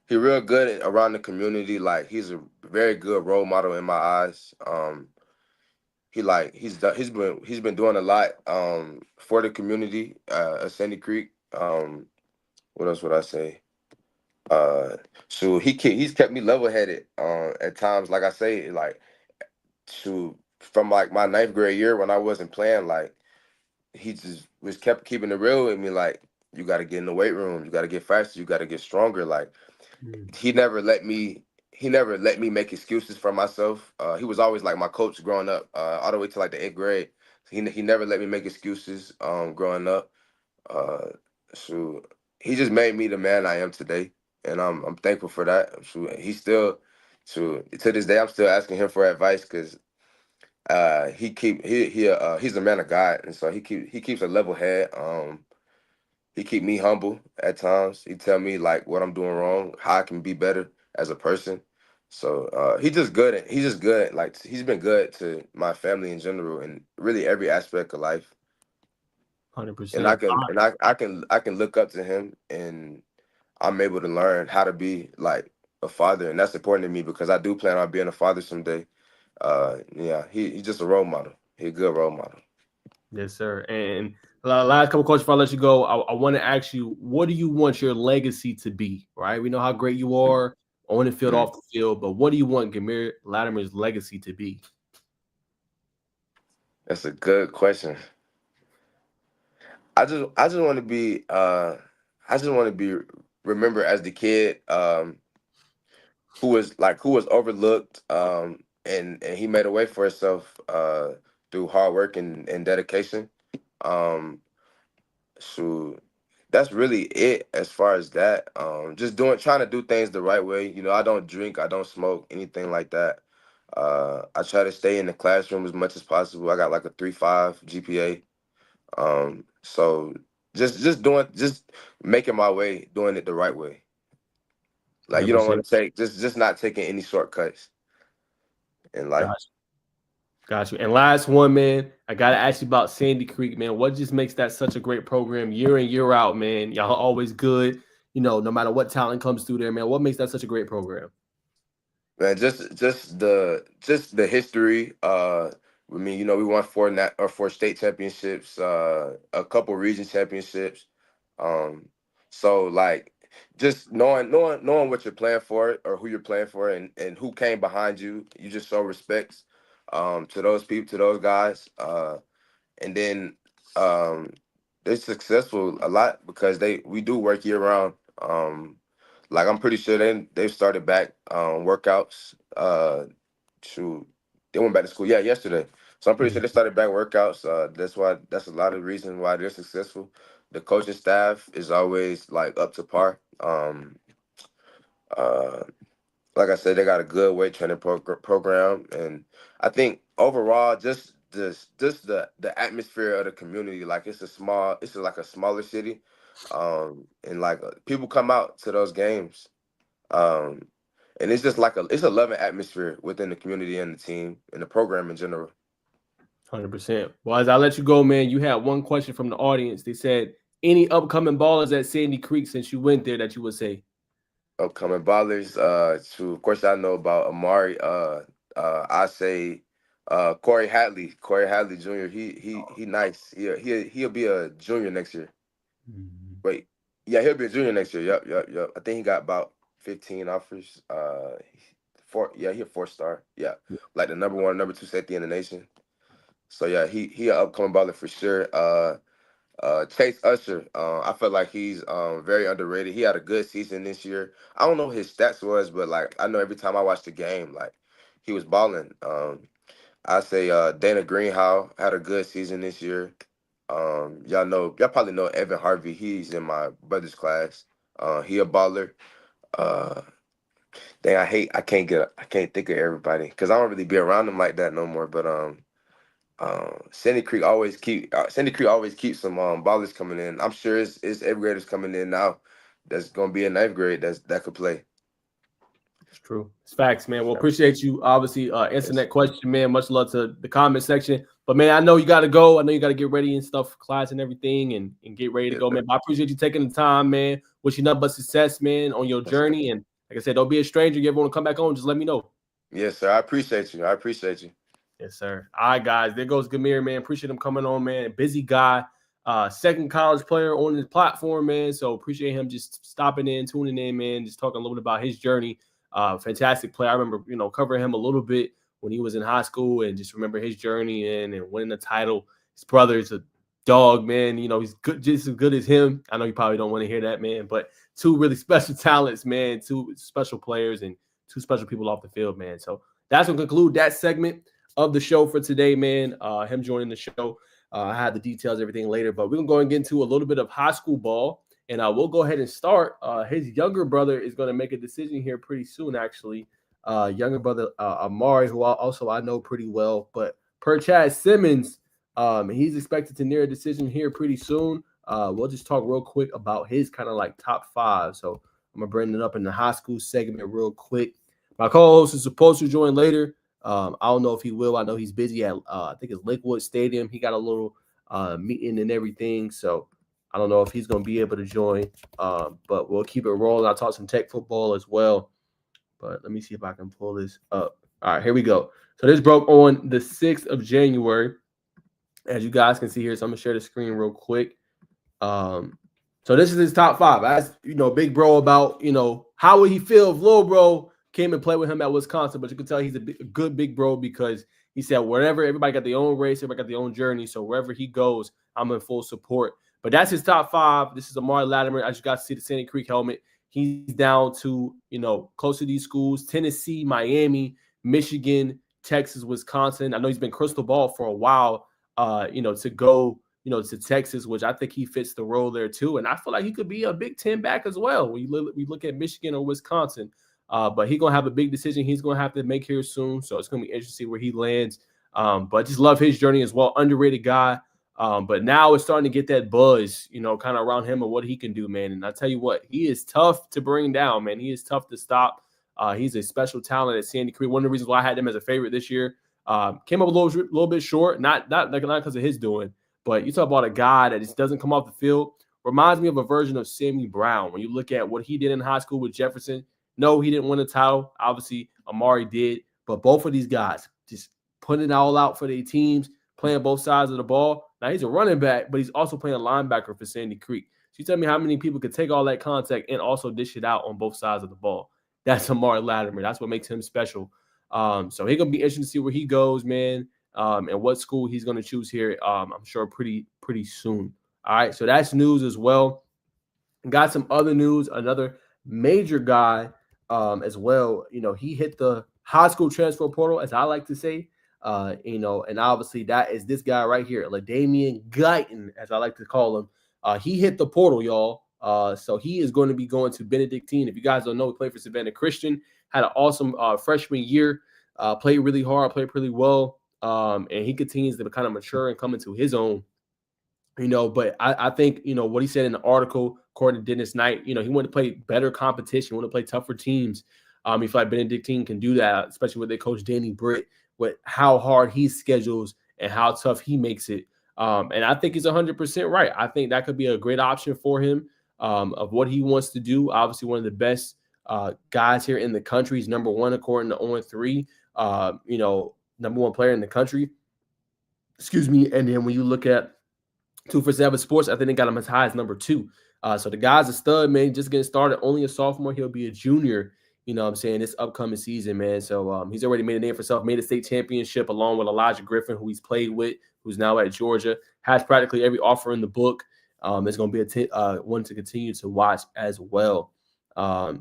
he real good around the community. Like he's a very good role model in my eyes. he's been doing a lot for the community at Sandy Creek. What else would I say? Uh, so he's kept me level headed at times. Like I say, like from like my ninth grade year when I wasn't playing, like he just was kept keeping it real with me. Like you got to get in the weight room, you got to get faster, you got to get stronger. Like Mm. he never let me he never let me make excuses for myself. He was always like my coach growing up, all the way to like the eighth grade. He never let me make excuses growing up. Uh, so he just made me the man I am today, and I'm thankful for that. So he still to this day I'm still asking him for advice because he's a man of God, and so he keeps a level head. He keep me humble at times. He tell me like what I'm doing wrong, how I can be better as a person. So he's just good. Like he's been good to my family in general and really every aspect of life. And 100%. I can look up to him and I'm able to learn how to be like a father, and that's important to me because I do plan on being a father someday. Yeah, he's just a role model. He's a good role model. Yes, sir. And last couple questions before I let you go. I want to ask you, what do you want your legacy to be? Right? We know how great you are on the field, Mm, off the field, but what do you want Geimere Latimer's legacy to be? that's a good question. I just want to be I just want to be remembered as the kid who was overlooked and he made a way for himself through hard work and dedication. Um so that's really it as far as that. Just doing trying to do things the right way. You know, I don't drink, I don't smoke, anything like that. I try to stay in the classroom as much as possible. I got like a 3.5 GPA. So just making my way, doing it the right way. Like you don't 100%. want to take just not taking any shortcuts in life. Gotcha. Got you. And last one, man, I gotta ask you about Sandy Creek, man. What just makes that such a great program year in, year out, man? Y'all always good, no matter what talent comes through there, man. What makes that such a great program? Man, just the history. I mean, you know, we won four state championships, a couple region championships. Um, so like just knowing what you're playing for or who you're playing for and who came behind you, you just show respect to those people, to those guys. And then um, they're successful a lot because we do work year round. Like I'm pretty sure they've started back workouts. To They went back to school, yeah, yesterday. So I'm pretty sure Mhm. they started back workouts. That's a lot of reasons why they're successful. The coaching staff is always like up to par. Uh, like I said, they got a good weight training program, and I think overall, just the atmosphere of the community, like like a smaller city, and like people come out to those games, um, and it's just like it's a loving atmosphere within the community and the team and the program in general. 100%. Well, as I let you go, man, you had one question from the audience. They said, any upcoming ballers at Sandy Creek since you went there that you would say? Upcoming ballers, of course I know about Amari. I say Corey Hadley Jr. He nice. He'll be a junior next year. Mhm. Wait, yeah, he'll be a junior next year. Yep. I think he got about 15 offers. He a 4 star. Yeah, like the number one, number two safety in the nation. So yeah, he an upcoming baller for sure. Chase Usher, I feel like he's very underrated. He had a good season this year. I don't know what his stats was, but like I know every time I watched the game, like he was balling. I say Dana Greenhow had a good season this year. Y'all probably know Evan Harvey. He's in my brother's class. He a baller. Uh, Dang, I can't think of everybody because I don't really be around them like that no more. But Sandy Creek always keeps some ballers coming in. I'm sure it's eighth graders coming in now that's gonna be in ninth grade that could play. It's true. It's facts, man. Well, Yeah. appreciate you obviously answering Yes. that question, man. Much love to the comment section. But man, I know you gotta go. I know you gotta get ready and stuff for class and everything and get ready to Yes, go, sir. man. But I appreciate you taking the time, man. Wish you nothing but success, man, on your Yes, sir. journey. And like I said, don't be a stranger. You ever want to come back on, just let me know. Yes, sir. I appreciate you. I appreciate you. Yes, sir. All right, guys. There goes Geimere, man. Appreciate him coming on, man. Busy guy. Second college player on his platform, man. So appreciate him just stopping in, tuning in, man. Just talking a little bit about his journey. Fantastic player. I remember, covering him a little bit when he was in high school, and just remember his journey and winning the title. His brother's a dog, man. He's good, just as good as him. I know you probably don't want to hear that, man, but two really special talents, man. Two special players and two special people off the field, man. So that's going to conclude that segment of the show for today, man. Him joining the show. I had the details, everything later, but we're going to go and get into a little bit of high school ball, and we'll go ahead and start. His younger brother is going to make a decision here pretty soon, actually. Younger brother, Amari, who I know pretty well, but per Chad Simmons, he's expected to near a decision here pretty soon. We'll just talk real quick about his kind of like top five. So I'm going to bring it up in the high school segment real quick. My co-host is supposed to join later. I don't know if he will. I know he's busy at I think it's Lakewood Stadium. He got a little meeting and everything, so I don't know if he's going to be able to join. But we'll keep it rolling. I'll talk some tech football as well. But let me see if I can pull this up. All right, here we go. So this broke on the 6th of January, as you guys can see here. So I'm gonna share the screen real quick. So this is his top five. I asked, big bro about, how would he feel if little bro came and played with him at Wisconsin, but you can tell he's a good big bro because he said wherever, everybody got their own race, everybody got their own journey. So wherever he goes, I'm in full support. But that's his top five. This is Amari Latimer. As you guys see the Sandy Creek helmet, he's down to, close to these schools: Tennessee, Miami, Michigan, Texas, Wisconsin. I know he's been crystal ball for a while, to go, to Texas, which I think he fits the role there too. And I feel like he could be a Big Ten back as well when we look at Michigan or Wisconsin. But he's going to have a big decision he's going to have to make here soon. So it's going to be interesting where he lands. But just love his journey as well. Underrated guy. But now it's starting to get that buzz, kind of around him and what he can do, man. And I tell you what, he is tough to bring down, man. He is tough to stop. He's a special talent at Sandy Creek. One of the reasons why I had him as a favorite this year. Came up a little bit short, not because of his doing, but you talk about a guy that just doesn't come off the field. Reminds me of a version of Sammy Brown. When you look at what he did in high school with Jefferson, no, he didn't win a title. Obviously, Amari did. But both of these guys just putting it all out for their teams, playing both sides of the ball. Now, he's a running back, but he's also playing a linebacker for Sandy Creek. So you tell me how many people could take all that contact and also dish it out on both sides of the ball. That's Amari Latimer. That's what makes him special. So he's going to be interesting to see where he goes, man, and what school he's going to choose here, I'm sure pretty soon. All right, so that's news as well. Got some other news. Another major guy as well. He hit the high school transfer portal, as I like to say. And obviously that is this guy right here, Latimer Guyton, as I like to call him. He hit the portal, y'all. So he is going to be going to Benedictine. If you guys don't know, he played for Savannah Christian, had an awesome freshman year, played really hard, played pretty well. And he continues to kind of mature and come into his own. But I think, what he said in the article, according to Dennis Knight, he wanted to play better competition, want to play tougher teams. He feel like Benedictine can do that, especially with their coach Danny Britt, with how hard he schedules and how tough he makes it. And I think he's 100% right. I think that could be a great option for him of what he wants to do. Obviously, one of the best guys here in the country. He's number one according to On3, number one player in the country. Excuse me. And then when you look at 247 Sports, I think they got him as high as number 2. So the guy's a stud, man. Just getting started, only a sophomore. He'll be a junior, this upcoming season, man. So he's already made a name for himself, made a state championship along with Elijah Griffin, who he's played with, who's now at Georgia, has practically every offer in the book. It's going to be one to continue to watch as well.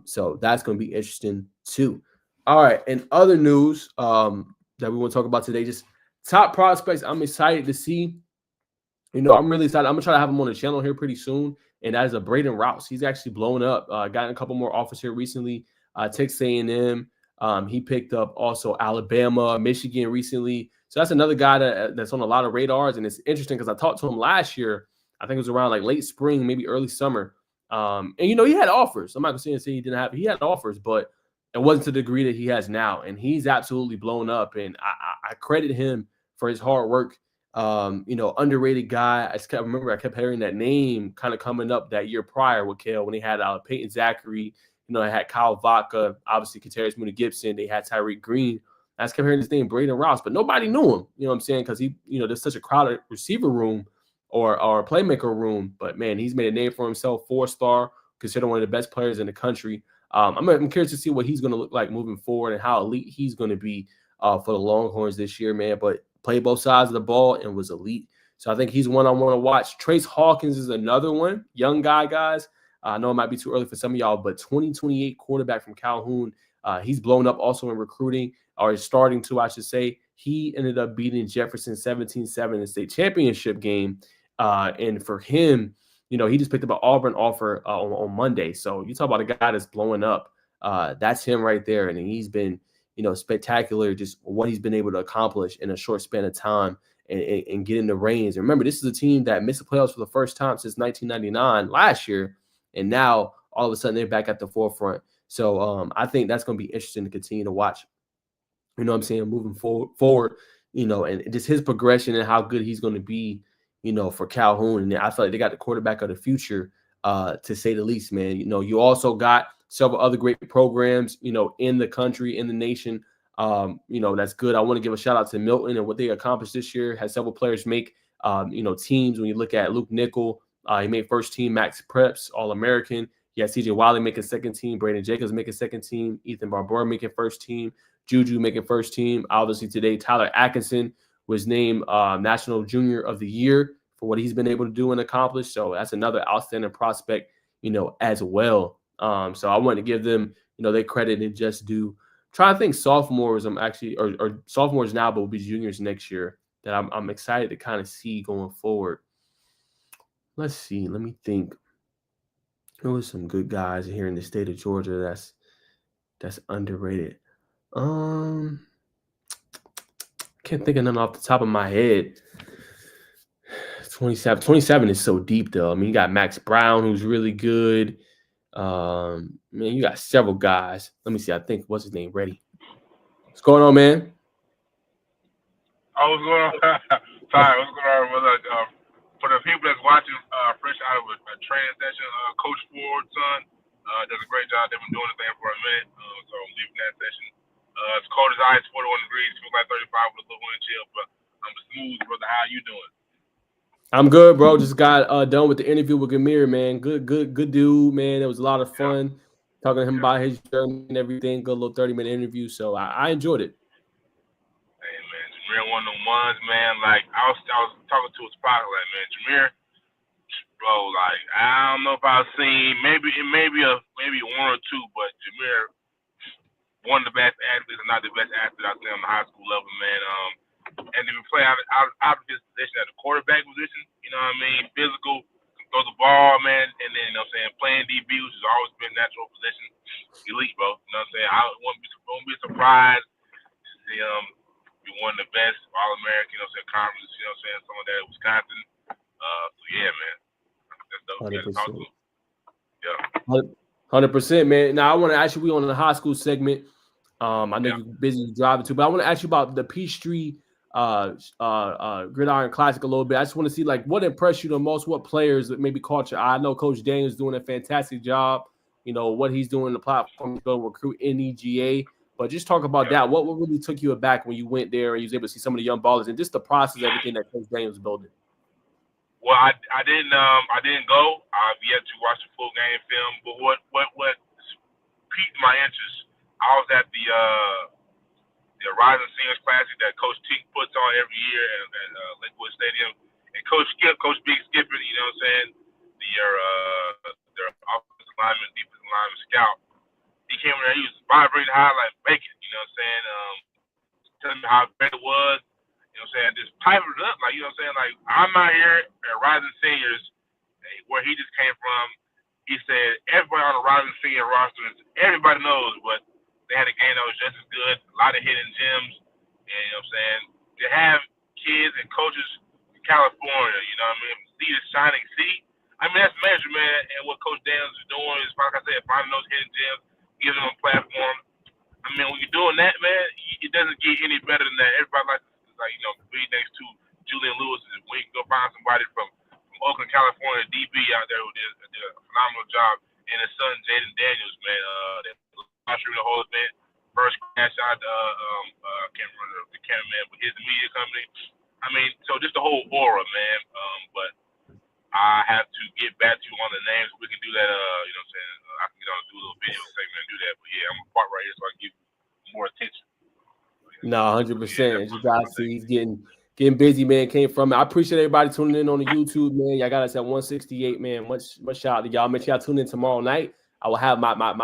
So that's going to be interesting too. All right. And other news that we want to talk about today, just top prospects I'm excited to see. I'm really excited. I'm going to try to have him on the channel here pretty soon. And that is a Braden Rouse. He's actually blown up. Gotten a couple more offers here recently. Texas A&M. He picked up also Alabama, Michigan recently. So that's another guy that's on a lot of radars. And it's interesting because I talked to him last year. I think it was around like late spring, maybe early summer. And, he had offers. I'm not going to say he didn't have. He had offers, but it wasn't to the degree that he has now. And he's absolutely blown up. And I credit him for his hard work. Underrated guy. I kept hearing that name kind of coming up that year prior with Kale when they had Peyton Zachary. They had Kyle Vaca, obviously Katarius Mooney Gibson. They had Tyreek Green. That's comparing this name Braden Rouse, but nobody knew him. You know what I'm saying? Because he, there's such a crowded receiver room or playmaker room. But man, he's made a name for himself. 4-star, considered one of the best players in the country. I'm curious to see what he's going to look like moving forward and how elite he's going to be for the Longhorns this year, man. But played both sides of the ball and was elite. So I think he's one I want to watch. Trace Hawkins is another one. Young guy, guys. I know it might be too early for some of y'all, but 2028 quarterback from Calhoun. He's blown up also in recruiting, or is starting to, I should say. He ended up beating Jefferson 17-7 in the state championship game. And for him, he just picked up an Auburn offer on Monday. So you talk about a guy that's blowing up. That's him right there. And he's been, spectacular, just what he's been able to accomplish in a short span of time and get in the reins. And remember, this is a team that missed the playoffs for the first time since 1999 last year. And now all of a sudden they're back at the forefront. So I think that's going to be interesting to continue to watch. You know what I'm saying? Moving forward, and just his progression and how good he's going to be, for Calhoun. And I feel like they got the quarterback of the future, to say the least, man. You also got several other great programs, in the country, in the nation. That's good. I want to give a shout out to Milton and what they accomplished this year. Had several players make, teams. When you look at Luke Nickel, he made first team, Max Preps, All-American. You had CJ Wiley making second team, Brandon Jacobs making second team, Ethan Barber making first team, Juju making first team. Obviously today, Tyler Atkinson was named National Junior of the Year for what he's been able to do and accomplish. So that's another outstanding prospect, as well. So I want to give them, their credit and just do. Trying to think sophomores, I'm actually, or sophomores now, but will be juniors next year that I'm excited to kind of see going forward. Let's see. Let me think. There was some good guys here in the state of Georgia that's underrated. Can't think of none off the top of my head. 27 is so deep though. I mean, you got Max Brown, who's really good. Man, you got several guys. Let me see. I think what's his name? Ready? What's going on, man? What's going on? Sorry, what's going on? For the people that's watching, fresh out of a training session, Coach Ford's son does a great job. They've been doing the thing for a minute, so I'm leaving that session. It's cold as ice, 41 degrees, feels like 35 with a little wind chill, but I'm smooth, brother. How you doing? I'm good, bro. Just got done with the interview with Geimere, man. Good dude, man. It was a lot of fun talking to him about his journey and everything. Good little 30-minute interview, so I enjoyed it. Hey, man, Jameer, one of them ones, man. Like I was talking to a spot, like, man, Jameer, bro. Like I don't know if I've seen maybe one or two, but Jameer, one of the best athletes, and not the best athlete I've seen on the high school level, man. And if you play out of his position at the quarterback position, you know what I mean? Physical, throw the ball, man, and then, playing DB, which has always been natural position, elite, bro. You know what I'm saying? I won't be surprised to see be one of the best All-American, conference, some of that at Wisconsin. So yeah, man. That's dope. 100%. Yeah. 100%, man. Now I want to actually be on the high school segment. I know you're busy driving too, but I want to ask you about the Peachtree Gridiron Classic a little bit. I just want to see like what impressed you the most, what players that maybe caught your eye. I know Coach Daniel's doing a fantastic job. What he's doing in the platform to go recruit NEGA. But just talk about that. What really took you aback when you went there and you was able to see some of the young ballers and just the process, everything that Coach Daniel's building? Well, I didn't go. I've yet to watch the full game film. But what piqued my interest, I was at the Rising Seniors Classic that Coach Tink puts on every year at Lakewood Stadium, and Coach Big Skipping, you know what I'm saying, their offensive lineman, defensive lineman scout. He came in there, he was vibrating high like bacon, you know what I'm saying? Telling me how great it was. You know what I'm saying? Just piping it up, like, you know what I'm saying? Like, I'm out here at Rising Seniors, where he just came from. He said everybody on the Rising Senior roster, everybody knows, but they had a game that was just as good, a lot of hidden gems. And, you know what I'm saying? To have kids and coaches in California, you know what I mean, see the shining sea. I mean, that's major, man. And what Coach Daniels is doing is, like I said, finding those hidden gems, giving them a platform. I mean, when you're doing that, man, it doesn't get any better than that. Everybody likes to, be next to Julian Lewis. When you can go find somebody from Oakland, California, DB out there who did a phenomenal job, and his son, Jaden Daniels, man, that in the whole event, first crash out I mean, so just the whole aura, man. But I have to get back to you on the names. We can do that. You know what I'm saying? I can get on do a little video segment and do that. But yeah, I'm gonna park right here so I can give you more attention. No, 100%. As you guys see, thing. he's getting busy, man. Came from it. I appreciate everybody tuning in on the YouTube, man. Y'all got us at 168, man. Much shout out to y'all. Make sure y'all tune in tomorrow night. I will have my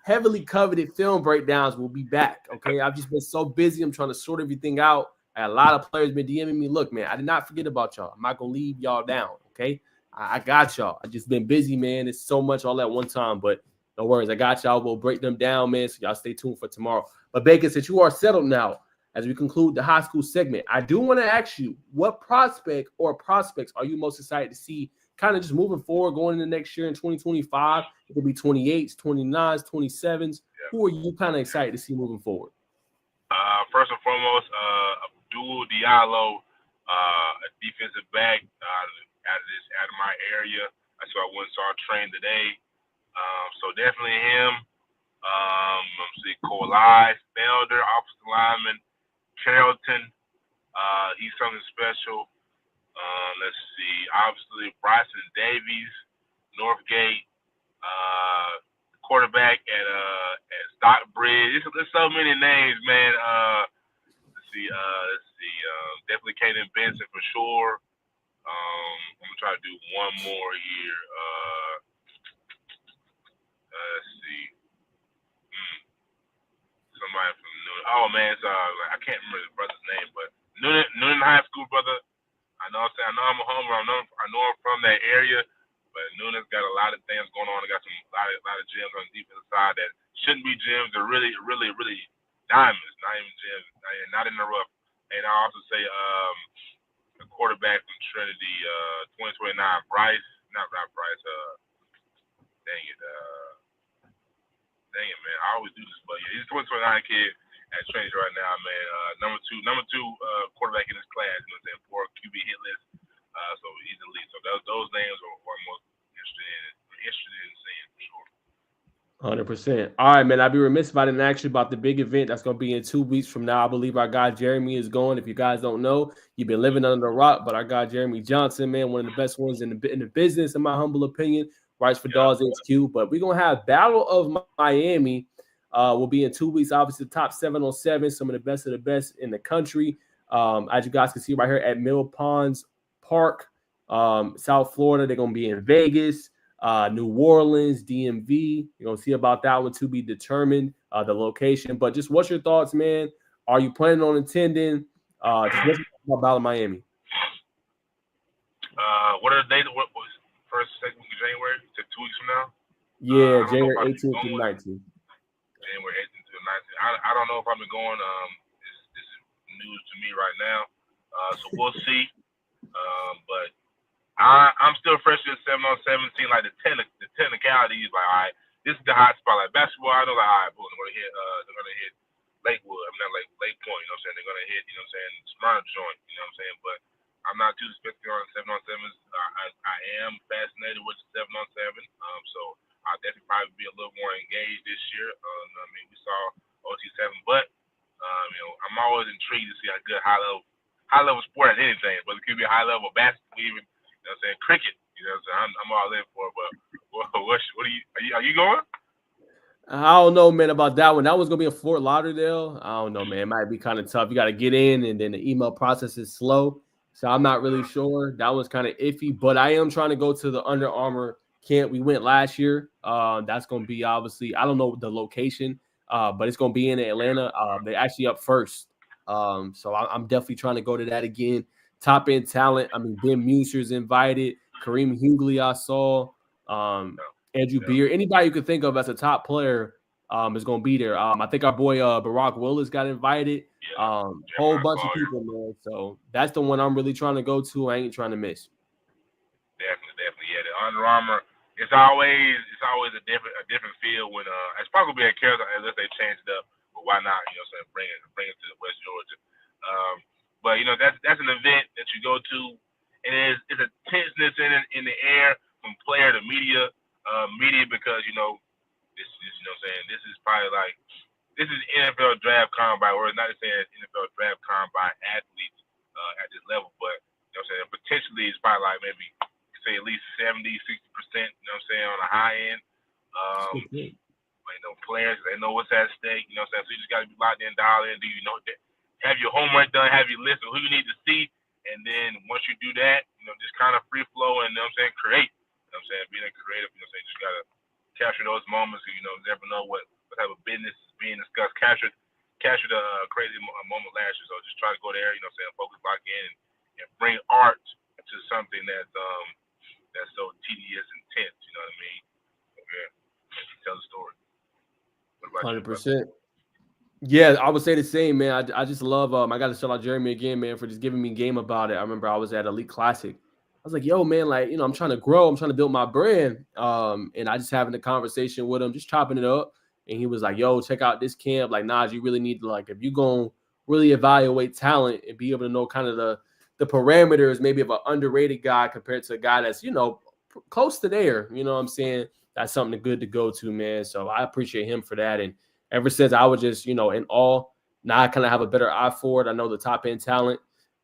heavily coveted film breakdowns will be back. Okay. I've just been so busy. I'm trying to sort everything out. A lot of players been DMing me. Look, man, I did not forget about y'all. I'm not gonna leave y'all down. Okay. I got y'all. I just been busy, man. It's so much all at one time, but no worries. I got y'all. We'll break them down, man. So y'all stay tuned for tomorrow. But Bacon, since you are settled now, as we conclude the high school segment, I do want to ask you, what prospect or prospects are you most excited to see kind of just moving forward, going into next year in 2025? It could be 28s, 29s, 27s. Yeah. Who are you kind of excited to see moving forward? First and foremost, Abdul Diallo, a defensive back out of my area. That's who I went and saw train today. So definitely him. I'm see Colai, Felder, offensive lineman, Carrollton. He's something special. Let's see. Obviously, Bryson Davies, Northgate, quarterback at Stockbridge. There's so many names, man. Let's see. Definitely Caden Benson for sure. I'm gonna try to do one more here. Let's see. Somebody from Noonan. Oh man, it's I can't remember his brother's name, but Noonan High School brother. I know I'm a homer. I know I'm from that area, but Noonan's got a lot of things going on. They got a lot of gyms on the defensive side that shouldn't be gyms. They're really, really, really diamonds, not even gyms, not in the rough. And I also say the quarterback from Trinity, 2029, Bryce, not Bryce. Dang it, man. I always do this, but yeah, he's a 2029 kid at Trinity right now, man. Number two quarterback in his class. You know what I'm saying? 4 QB hit list. So he's elite. So those names are what I'm most interested in seeing for sure. 100%. All right, man. I'd be remiss if I didn't ask you about the big event that's going to be in 2 weeks from now. I believe our guy Jeremy is going. If you guys don't know, you've been living under a rock, but our guy Jeremy Johnson, man, one of the best ones in the business, in my humble opinion, writes for Dawes HQ. But we're going to have Battle of Miami. Will be in 2 weeks. Obviously, the top 7 on 7, some of the best in the country. As you guys can see right here at Mill Ponds Park, South Florida. They're going to be in Vegas. New Orleans, DMV. You're going to see about that one to be determined, the location. But just what's your thoughts, man? Are you planning on attending? Just what's about Battle of Miami? What are the dates? What was first, second week of January? To 2 weeks from now? Yeah, January 18th to 19th. January 18th to 19th. I don't know if I'm going. This is news to me right now. So we'll see. But I'm still fresh in 7-on-17. Like the technicality is like, all right, this is the hot spot. Like basketball, I know like, all right, boom, they're gonna hit Lakewood. I'm not like Lake Point, you know what I'm saying? They're gonna hit, you know what I'm saying, Smyrna joint, you know what I'm saying? But I'm not too spectacular on 7-on-7s. I am fascinated with the 7-on-7. So I'll definitely probably be a little more engaged this year. I mean, we saw OT7, but I'm always intrigued to see a good high level sport at anything, but it could be a high level basketball, even, you know what I'm saying, cricket. You know what I'm saying? I'm all in for it. But are you going? I don't know, man, about that one. That one's gonna be in Fort Lauderdale. I don't know, man. It might be kind of tough. You got to get in, and then the email process is slow. So I'm not really sure. That one's kind of iffy. But I am trying to go to the Under Armour camp. We went last year. That's gonna be obviously. I don't know the location, but it's gonna be in Atlanta. They're actually up first. So I'm definitely trying to go to that again. Top end talent. I mean, Ben Muser's invited. Kareem Hughley, I saw. Andrew Beard, anybody you could think of as a top player is going to be there. I think our boy Barack Willis got invited. Whole bunch of people, man. So that's the one I'm really trying to go to. I ain't trying to miss. Definitely. Yeah, the Under Armour. It's always a different feel when it's probably a character unless they change it up. But why not? You know, what I'm saying, bring it to West Georgia. But you know that's an event that you go to, and it's a tenseness in the air from player to media because you know this you know what I'm saying, this is probably like this is NFL draft combine, or not saying NFL draft combine athletes at potentially it's probably like maybe say at least 70, 60%, you know what I'm saying, on the high end. Players, they know what's at stake, you know what I'm saying? So you just got to be locked in, dial in, do you know that? Have your homework done, have your list of who you need to see, and then once you do that, just kind of free flow and, you know what I'm saying, create. You know what I'm saying? Being creative, you know what I'm saying? Just got to capture those moments, you never know what type of business is being discussed. Capture the crazy moment last year, so just try to go there, you know what I'm saying, focus, lock in, and bring art to something that's so tedious and tense, you know what I mean? Okay. Tell the story. 100%. Yeah, I would say the same, man. I just love. I got to shout out Jeremy again, man, for just giving me game about it. I remember I was at Elite Classic. I was like, yo, man, like, I'm trying to grow. I'm trying to build my brand. And I just having a conversation with him, just chopping it up. And he was like, yo, check out this camp. Like, Naj, you really need to, like, if you're going to really evaluate talent and be able to know kind of the parameters maybe of an underrated guy compared to a guy that's, close to there. You know what I'm saying? That's something good to go to, man. So I appreciate him for that. And ever since I was just, in awe, now I kind of have a better eye for it. I know the top end talent.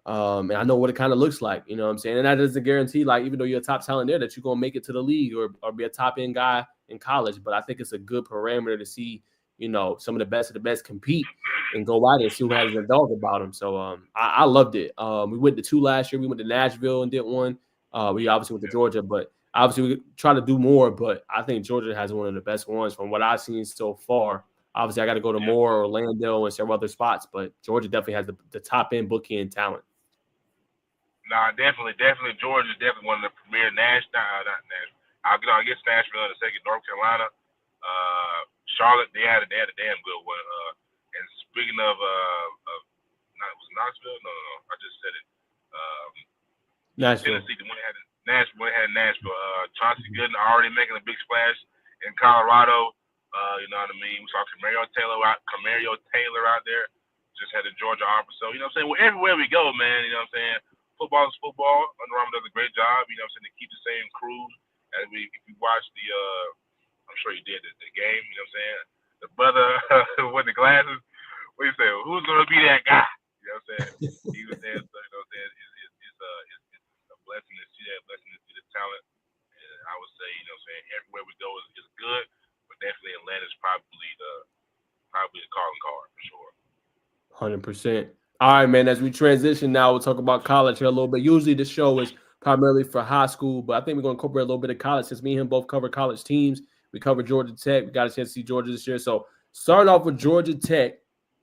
And I know what it kind of looks like, you know what I'm saying? And that doesn't guarantee, like, even though you're a top talent there, that you're going to make it to the league or be a top end guy in college. But I think it's a good parameter to see, some of the best compete and go out and see who has a dog about them. So I loved it. We went to 2 last year. We went to Nashville and did one. We obviously went to Georgia, but obviously we try to do more. But I think Georgia has one of the best ones from what I've seen so far. Obviously, I got to go to Moore, Orlando, and several other spots, but Georgia definitely has the top end bookie and talent. Nah, definitely. Georgia is definitely one of the premier national. Not national. I guess Nashville in a second. North Carolina, Charlotte. They had a damn good one. And speaking of, was Knoxville? No. I just said it. Nashville. Tennessee. The one had Nashville. Chauncey Gooden already making a big splash in Colorado. You know what I mean? We saw Camario Taylor out there. Just had a Georgia offer. So, you know what I'm saying? Well, everywhere we go, man, you know what I'm saying? Football is football. Under Armour does a great job, you know what I'm saying, to keep the same crews. As if you watch I'm sure you did the game, you know what I'm saying? The brother with the glasses, what do you say? Who's going to be that guy? You know what I'm saying? He was there, so, you know what I'm saying? It's a blessing to see that, blessing to see the talent. And I would say, you know what I'm saying, everywhere we go is good, but definitely Atlanta's probably the calling card for sure. 100%. All right, man. As we transition now, we'll talk about college here a little bit. Usually the show is primarily for high school, but I think we're going to incorporate a little bit of college since me and him both cover college teams. We covered Georgia Tech. We got a chance to see Georgia this year. So starting off with Georgia Tech,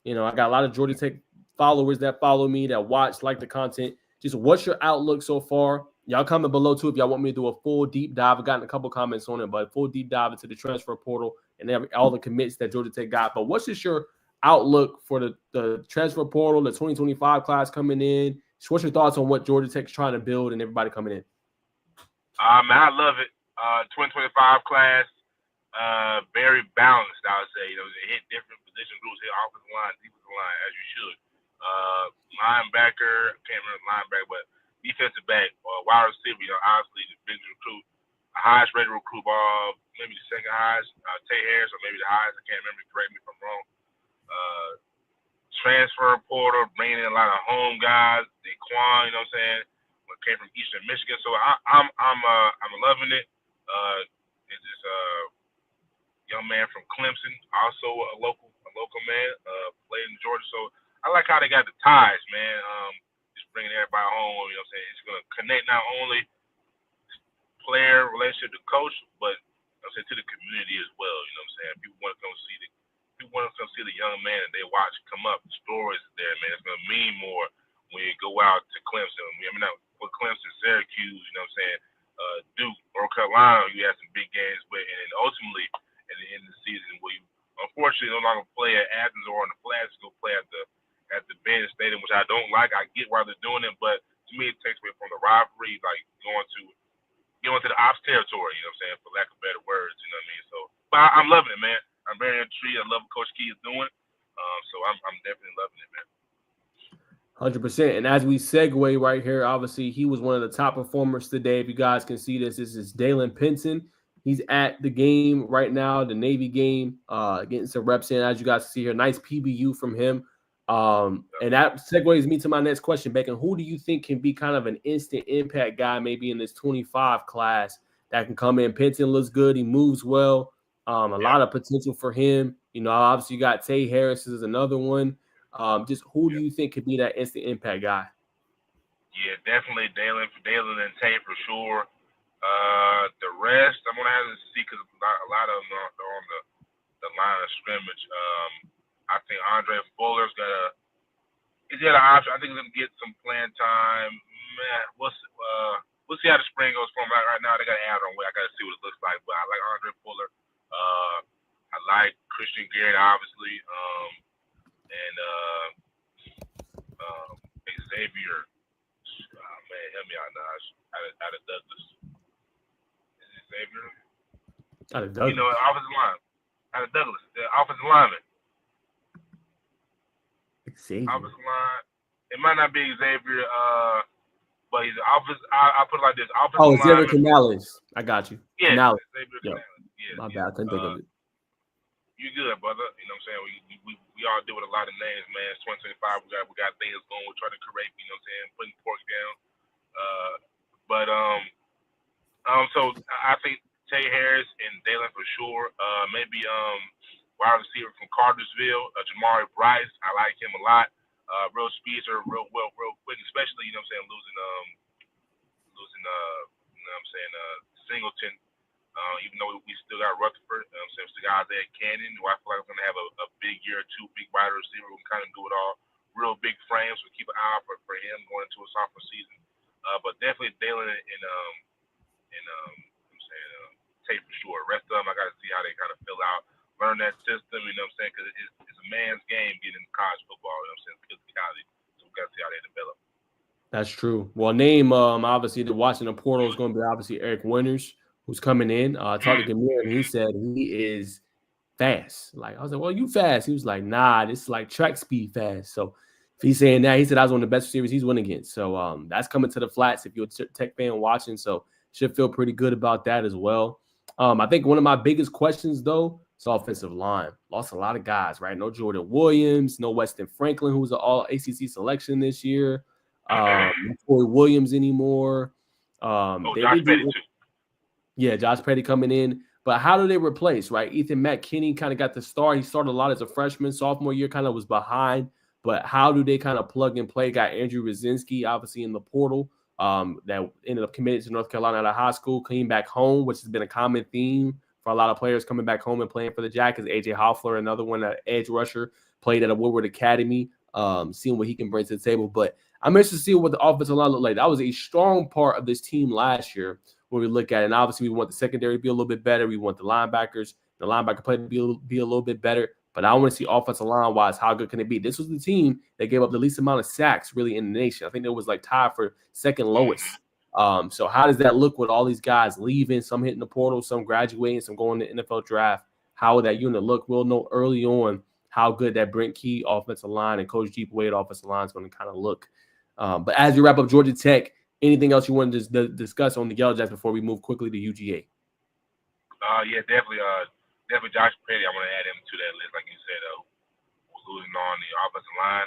I got a lot of Georgia Tech followers that follow me, that watch, like the content. Just what's your outlook so far? Y'all comment below too if y'all want me to do a full deep dive. I've gotten a couple comments on it, but full deep dive into the transfer portal and all the commits that Georgia Tech got. But what's just your outlook for the transfer portal, the 2025 class coming in? So what's your thoughts on what Georgia Tech's trying to build and everybody coming in? Man, I love it. 2025 class, very balanced, I would say. They hit different position groups, hit offensive line, defensive line, as you should. Linebacker, can't remember linebacker, but defensive back, wide receiver, obviously the biggest recruit, highest rated recruit, maybe the second highest, Tay Harris, or maybe the highest, I can't remember, correct me if I'm wrong. Transfer portal, bringing in a lot of home guys, Daquan, you know what I'm saying, came from Eastern Michigan, so I'm loving it. It's just young man from Clemson, also a local man, played in Georgia, so I like how they got the ties, man. Just bringing everybody home, you know what I'm saying? It's going to connect not only player relationship to coach, but to the community as well, you know what I'm saying? People want to come see the young man that they watch come up. The stories there, man. It's going to mean more when you go out to Clemson. I mean, not for Clemson, Syracuse, you know what I'm saying? Duke, North Carolina, you have some big games with, and then ultimately at the end of the season, where you unfortunately no longer play at Athens or on the Flats, go play at the Benz Stadium, which I don't like. I get why they're doing it, but to me it takes away from the rivalry, like going to the ops territory, you know what I'm saying, for lack of better words, you know what I mean? So, but I'm loving it, man. I'm very intrigued. I love what Coach Key is doing. So I'm definitely loving it, man. 100%. And as we segue right here, obviously he was one of the top performers today. If you guys can see this is Dalen Pinson. He's at the game right now, the Navy game, getting some reps in. As you guys see here, nice PBU from him. And that segues me to my next question, Bacon. Who do you think can be kind of an instant impact guy, maybe in this 25 class that can come in? Penton looks good. He moves well. A lot of potential for him. You know, obviously you got Tay Harris is another one. Just who do you think could be that instant impact guy? Yeah, definitely Dalen and Tay for sure. The rest I'm gonna have to see because a lot of them are on the line of scrimmage. I think Andre Fuller's he's got an option. I think he's gonna get some playing time. Man, we'll see how the spring goes for him. Right now, they got an ad on way. I got to see what it looks like. But I like Andre Fuller. I like Christian Garrett, obviously, and Xavier. Man, help me out, Naj. Out of Douglas. Is it Xavier? Out of Douglas. You know, offensive line. Out of Douglas, the offensive lineman. Xavier. Offensive line. It might not be Xavier. But he's offensive. I put it like this. Offensive Xavier Canales. I got you. Yeah, Canales. Xavier Canales. Yeah, my bad. I couldn't think of it. You good, brother. You know what I'm saying? We all deal with a lot of names, man. It's 2025. We got things going. We're trying to correct, you know what I'm saying, putting pork down. So I think Tay Harris and Dalen for sure. Maybe wide receiver from Cartersville, Jamari Bryce. I like him a lot. Real speedster, real quick, especially, you know what I'm saying, losing you know what I'm saying, Singleton. Even though we still got Rutherford, you know what I'm saying, still got Isaiah Canyon, who I feel like is going to have a big year or two, big wide receiver who can kind of do it all. Real big frames, so keep an eye out for him going into a sophomore season. But definitely Dalen and I'm saying, Tate for sure. Rest of them, I got to see how they kind of fill out, learn that system, you know what I'm saying, because it's a man's game getting into college football, you know what I'm saying, physicality. So we got to see how they develop. That's true. Well, name obviously the Washington portal is going to be obviously Eric Winters, who's coming in. I talked to Geimere and he said he is fast. Like I was like, well, you fast. He was like, nah, this is like track speed fast. So if he's saying that, he said I was one of the best receivers he's won against. So that's coming to the flats if you're a Tech fan watching. So should feel pretty good about that as well. I think one of my biggest questions though is offensive line. Lost a lot of guys, right? No Jordan Williams, no Weston Franklin, who was an all ACC selection this year. No Corey Williams anymore. Josh Petty too. Yeah, Josh Petty coming in. But how do they replace, right? Ethan McKinney kind of got the start. He started a lot as a freshman. Sophomore year kind of was behind. But how do they kind of plug and play? Got Andrew Rosinski, obviously, in the portal that ended up committed to North Carolina out of high school, came back home, which has been a common theme for a lot of players coming back home and playing for the Jackets. A.J. Hoffler, another one, an edge rusher, played at a Woodward Academy, seeing what he can bring to the table. But I'm interested to see what the offensive line looked like. That was a strong part of this team last year when we look at it. And obviously, we want the secondary to be a little bit better. We want the linebacker play to be a little bit better. But I want to see offensive line-wise, how good can it be? This was the team that gave up the least amount of sacks really in the nation. I think it was like tied for second lowest. So how does that look with all these guys leaving, some hitting the portal, some graduating, some going to the NFL draft? How would that unit look? We'll know early on how good that Brent Key offensive line and Coach Jeep Wade offensive line is going to kind of look. But as we wrap up Georgia Tech, anything else you want to discuss on the Yellow Jackets before we move quickly to UGA? Yeah, definitely. Definitely Josh Petty. I want to add him to that list, like you said. Losing on the offensive line.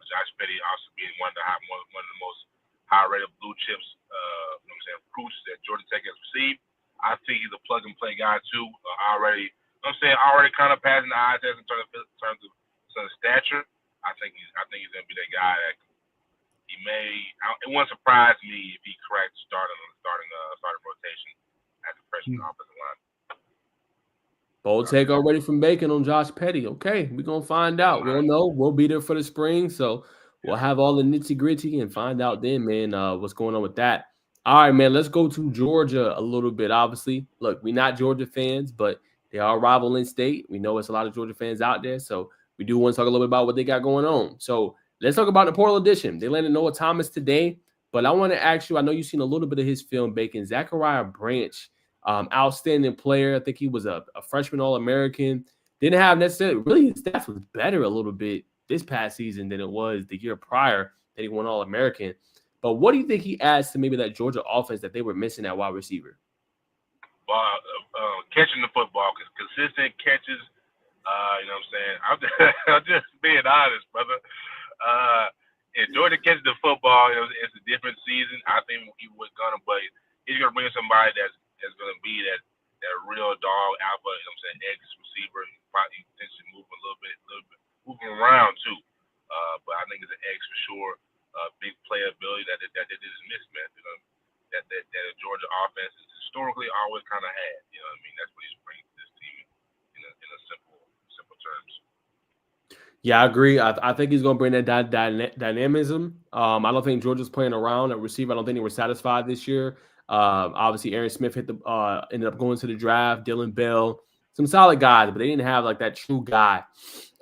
Josh Petty also being one of the most high-rated blue chips. You know what I'm saying, recruits that Georgia Tech has received. I think he's a plug-and-play guy too. Already kind of passing the eye test in terms of stature. I think he's gonna be that guy that he may. It wouldn't surprise me if he cracks starting rotation as a freshman offensive line. Bold take already from Bacon on Josh Petty. Okay, we're going to find out. We'll know. We'll be there for the spring, so we'll have all the nitty-gritty and find out then, man, what's going on with that. All right, man, let's go to Georgia a little bit, obviously. Look, we're not Georgia fans, but they are a rival in state. We know it's a lot of Georgia fans out there, so we do want to talk a little bit about what they got going on. So let's talk about the portal edition. They landed Noah Thomas today, but I want to ask you, I know you've seen a little bit of his film, Bacon. Zachariah Branch, outstanding player. I think he was a freshman All-American. Didn't have necessarily really his stats was better a little bit this past season than it was the year prior that he won All-American. But what do you think he adds to maybe that Georgia offense that they were missing at wide receiver? Catching the football, consistent catches, You know what I'm saying? I'm just being honest, brother. If Georgia catches the football, it's a different season. I think he was gonna, but he's gonna bring somebody that's gonna be that real dog alpha. You know what I'm saying? Ex receiver, probably potentially moving a little bit, moving around too. But I think it's an X for sure. Big playability that they didn't miss, man. You know, that the Georgia offense is historically always kind of had. You know what I mean? That's what he's bringing to this team in a simple terms. Yeah, I agree. I think he's going to bring that dynamism. I don't think Georgia's playing around at receiver. I don't think they were satisfied this year. Obviously, Aaron Smith ended up going to the draft. Dylan Bell, some solid guys, but they didn't have like that true guy.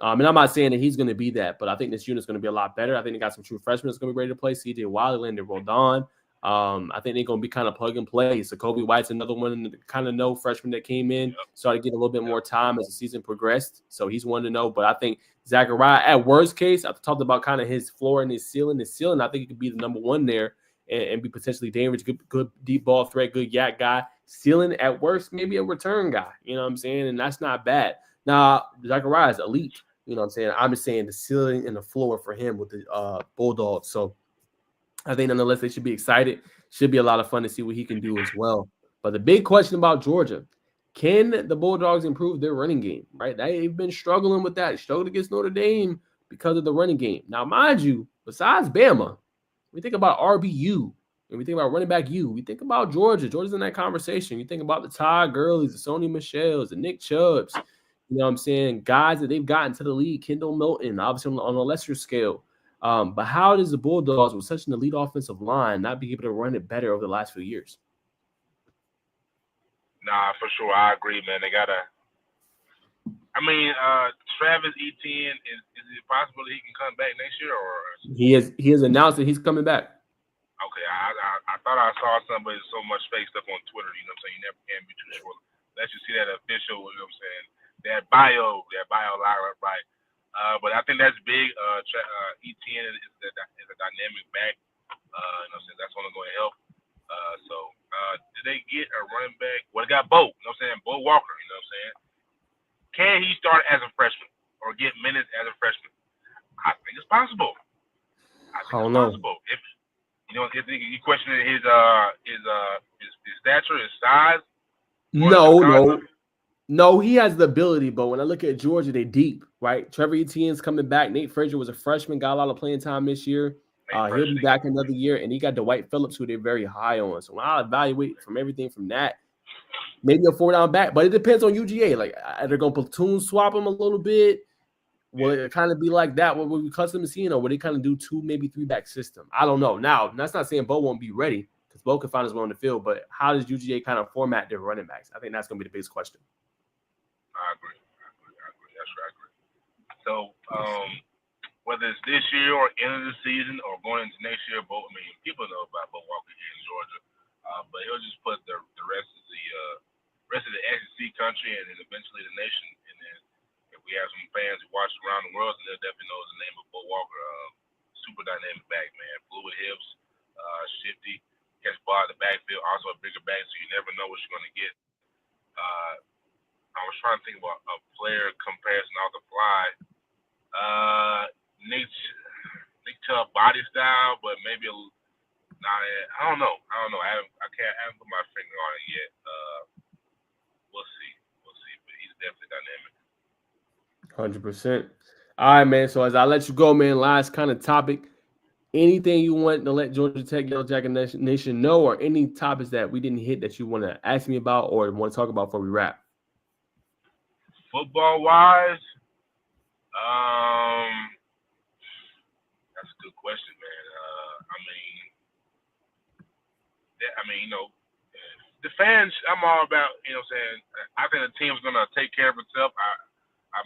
And I'm not saying that he's going to be that, but I think this unit's going to be a lot better. I think they got some true freshmen that's going to be ready to play. C.J. Wiley, Landon Rodon. I think they're going to be kind of plug and play. So Kobe White's another one kind of know freshman that came in, started getting a little bit more time as the season progressed. So he's one to know. But I think Zachariah, at worst case, I talked about kind of his floor and his ceiling. His ceiling, I think he could be the number one there and be potentially dangerous, good deep ball threat, good yak guy. Ceiling, at worst, maybe a return guy. You know what I'm saying? And that's not bad. Now, Zachariah is elite. You know what I'm saying? I'm just saying the ceiling and the floor for him with the Bulldogs. So I think nonetheless they should be excited. Should be a lot of fun to see what he can do as well. But the big question about Georgia, can the Bulldogs improve their running game? Right? They've been struggling with that. Struggled against Notre Dame because of the running game. Now, mind you, besides Bama, we think about RBU, and we think about running back U. We think about Georgia. Georgia's in that conversation. You think about the Todd Gurleys, the Sony Michels, the Nick Chubbs. You know what I'm saying? Guys that they've gotten to the league, Kendall Milton, obviously on a lesser scale. But how does the Bulldogs, with such an elite offensive line, not be able to run it better over the last few years? Nah, for sure. I agree, man. They got to – I mean, Travis Etienne, is it possible that he can come back next year? Or He has announced that he's coming back. Okay, I thought I saw somebody so much fake stuff on Twitter, you know what I'm saying? You never can be too sure. Let's just see that official, you know what I'm saying? That bio line, right? But I think that's big. Etienne is a dynamic back. You know what I'm saying? That's only going to help. Did they get a running back? Well, they got Bo, you know what I'm saying? Bo Walker, you know what I'm saying? Can he start as a freshman or get minutes as a freshman? I think it's possible. I don't know. Possible. If you questioning his stature, his size. No, he has the ability, but when I look at Georgia, they deep, right? Trevor Etienne's coming back. Nate Frazier was a freshman, got a lot of playing time this year. He'll be back another year, and he got Dwight Phillips, who they're very high on. So when I evaluate from everything from that, maybe a 4-down back, but it depends on UGA. Like, are they going to platoon swap him a little bit? Will it kind of be like that? What we custom seeing, or will they kind of do 2, maybe 3-back system? I don't know. Now, that's not saying Bo won't be ready because Bo can find his way on the field, but how does UGA kind of format their running backs? I think that's going to be the biggest question. I agree. That's right. I agree. So, whether it's this year or end of the season or going into next year, people know about Bo Walker here in Georgia, but he'll just put the rest of the SEC country and then eventually the nation. And then if we have some fans who watch around the world, they'll definitely know the name of Bo Walker. Super dynamic back, man. Fluid hips, shifty, catch ball in the backfield, also a bigger back, so you never know what you're going to get. I was trying to think about a player comparison off the fly. Nick Chubb body style, but maybe I don't know. I haven't put my finger on it yet. We'll see. But he's definitely dynamic. 100%. All right, man. So as I let you go, man, last kind of topic. Anything you want to let Georgia Tech Yellow Jacket Nation know, or any topics that we didn't hit that you want to ask me about or want to talk about before we wrap? Football wise, that's a good question, man. The fans, I'm all about, you know what I'm saying? I think the team's going to take care of itself. I'm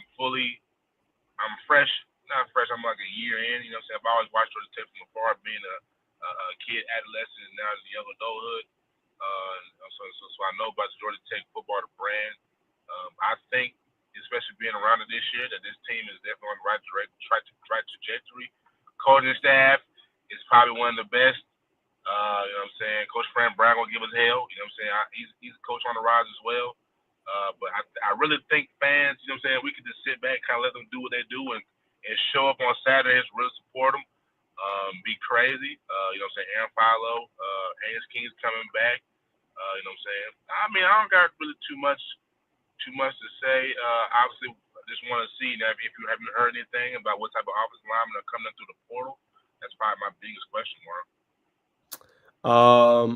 fresh, not fresh, I'm like a year in, you know what I'm saying? I've always watched Georgia Tech from afar, being a kid, adolescent, and now as a young adulthood. So I know about the Georgia Tech football, the brand. I think, especially being around it this year, that this team is definitely on the right trajectory. Coaching staff is probably one of the best. You know what I'm saying? Coach Fran Brown gonna give us hell. You know what I'm saying? He's a coach on the rise as well. But I really think fans, you know what I'm saying, we could just sit back, kind of let them do what they do, and show up on Saturdays, really support them, be crazy. You know what I'm saying? Aaron Philo, Haynes King's coming back. You know what I'm saying? I mean, I don't got really too much to say. Obviously, I just want to see now if you haven't heard anything about what type of offensive linemen are coming through the portal. That's probably my biggest question mark.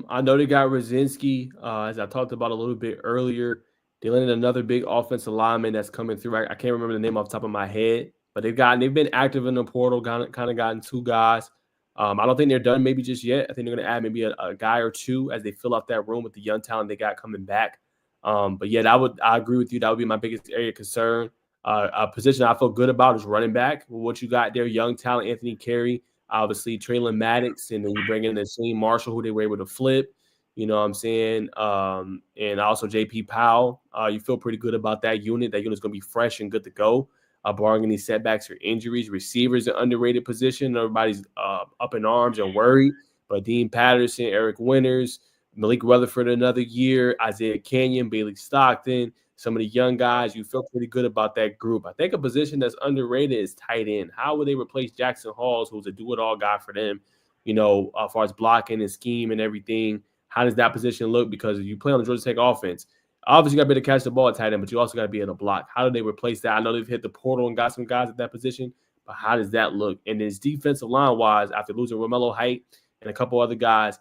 I know they got Rosinski, as I talked about a little bit earlier. They landed another big offensive lineman that's coming through. I can't remember the name off the top of my head, but they've been active in the portal, kind of gotten 2 guys. I don't think they're done maybe just yet. I think they're going to add maybe a guy or 2 as they fill out that room with the young talent they got coming back. But yeah, I agree with you. That would be my biggest area of concern. A position I feel good about is running back. What you got there, young talent, Anthony Carey, obviously Traylon Maddox, and then you bring in the Shane Marshall, who they were able to flip. You know what I'm saying? And also JP Powell. You feel pretty good about that unit. That unit's going to be fresh and good to go, barring any setbacks or injuries. Receivers, an underrated position. Everybody's up in arms and worried. But Dean Patterson, Eric Winters, Malik Rutherford another year, Isaiah Canyon, Bailey Stockton, some of the young guys, you feel pretty good about that group. I think a position that's underrated is tight end. How would they replace Jackson Halls, who's a do-it-all guy for them, you know, as far as blocking and scheme and everything? How does that position look? Because if you play on the Georgia Tech offense, obviously you got to be able to catch the ball at tight end, but you also got to be able to block. How do they replace that? I know they've hit the portal and got some guys at that position, but how does that look? And this defensive line-wise, after losing Romello Height and a couple other guys,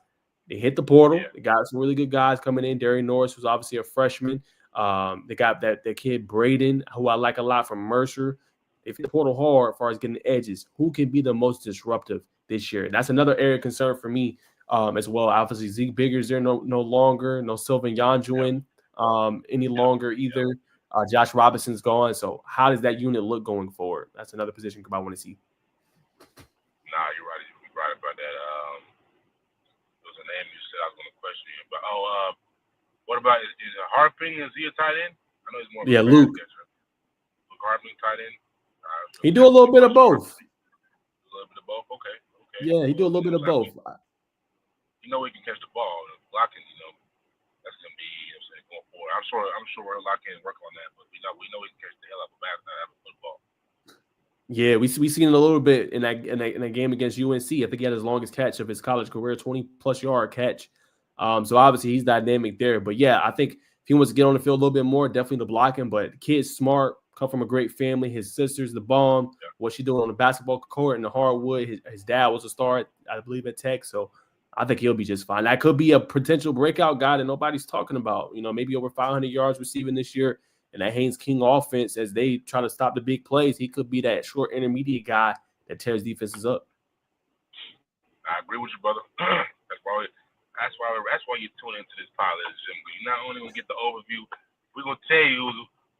they hit the portal. They got some really good guys coming in. Darian Norris was obviously a freshman. They got that kid Braden, who I like a lot from Mercer. They hit the portal hard as far as getting edges. Who can be the most disruptive this year? That's another area of concern for me as well. Obviously, Zeke Bigger's there no longer. No Sylvan Yanjuin any longer either. Josh Robinson's gone. So how does that unit look going forward? That's another position I want to see. Nah, you're right. You're right about that. There was a name you said I was going to question you. But, what about, is Harping, is he a tight end? I know he's more of a Luke. Luke Harping, tight end? He do a little bit of both. A little bit of both? Okay. Yeah, he do a little bit of both. You know he can catch the ball. Blocking, you know, that's going to be, you know, going forward. I'm sure we're locked in and work on that, but we know he can catch the hell out of a football. Yeah, we seen it a little bit in that game against UNC. I think he had his longest catch of his college career, 20-plus yard catch. So obviously he's dynamic there. But yeah, I think if he wants to get on the field a little bit more, definitely the blocking. But the kid's smart, come from a great family. His sister's the bomb. Yeah. What she doing on the basketball court in the hardwood. His dad was a star, I believe, at Tech. So I think he'll be just fine. That could be a potential breakout guy that nobody's talking about. You know, maybe over 500 yards receiving this year. And that Haynes King offense, as they try to stop the big plays, he could be that short intermediate guy that tears defenses up. I agree with you, brother. That's why you tune into this pilot, Jim. You're not only gonna get the overview, we're gonna tell you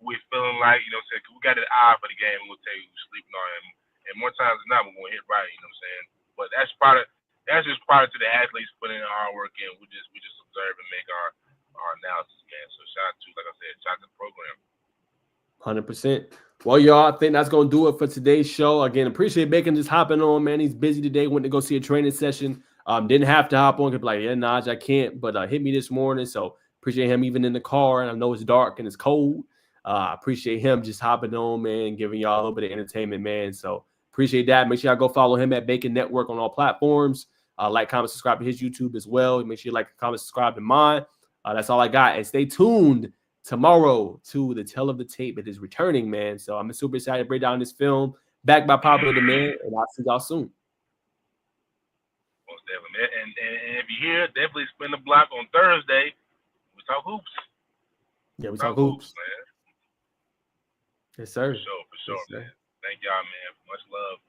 we're feeling like, you know what I'm saying, we got an eye for the game, we're gonna tell you we're sleeping on him. And more times than not, we're gonna hit right, you know what I'm saying? But that's just prior to the athletes putting in our work in. We just observe and make our analysis, man. So shout out to, like I said, shout out to the program. 100%. Well, y'all, I think that's going to do it for today's show. Again, appreciate Bacon just hopping on, man. He's busy today. Went to go see a training session. Didn't have to hop on. Could be like, yeah, Naj, I can't. But hit me this morning. So appreciate him even in the car. And I know it's dark and it's cold. I appreciate him just hopping on, man, giving y'all a little bit of entertainment, man. So appreciate that. Make sure y'all go follow him at Bacon Network on all platforms. Like, comment, subscribe to his YouTube as well. Make sure you like, comment, subscribe to mine. That's all I got. And stay tuned tomorrow to the Tell of the Tape. It is returning, man. So I'm super excited to break down this film, backed by popular demand, and I'll see y'all soon. Most definitely. And if you're here, definitely spin the block on Thursday. We talk hoops. Yeah, we talk hoops, man. Yes, sir. For sure, yes, man. Thank y'all, man. Much love.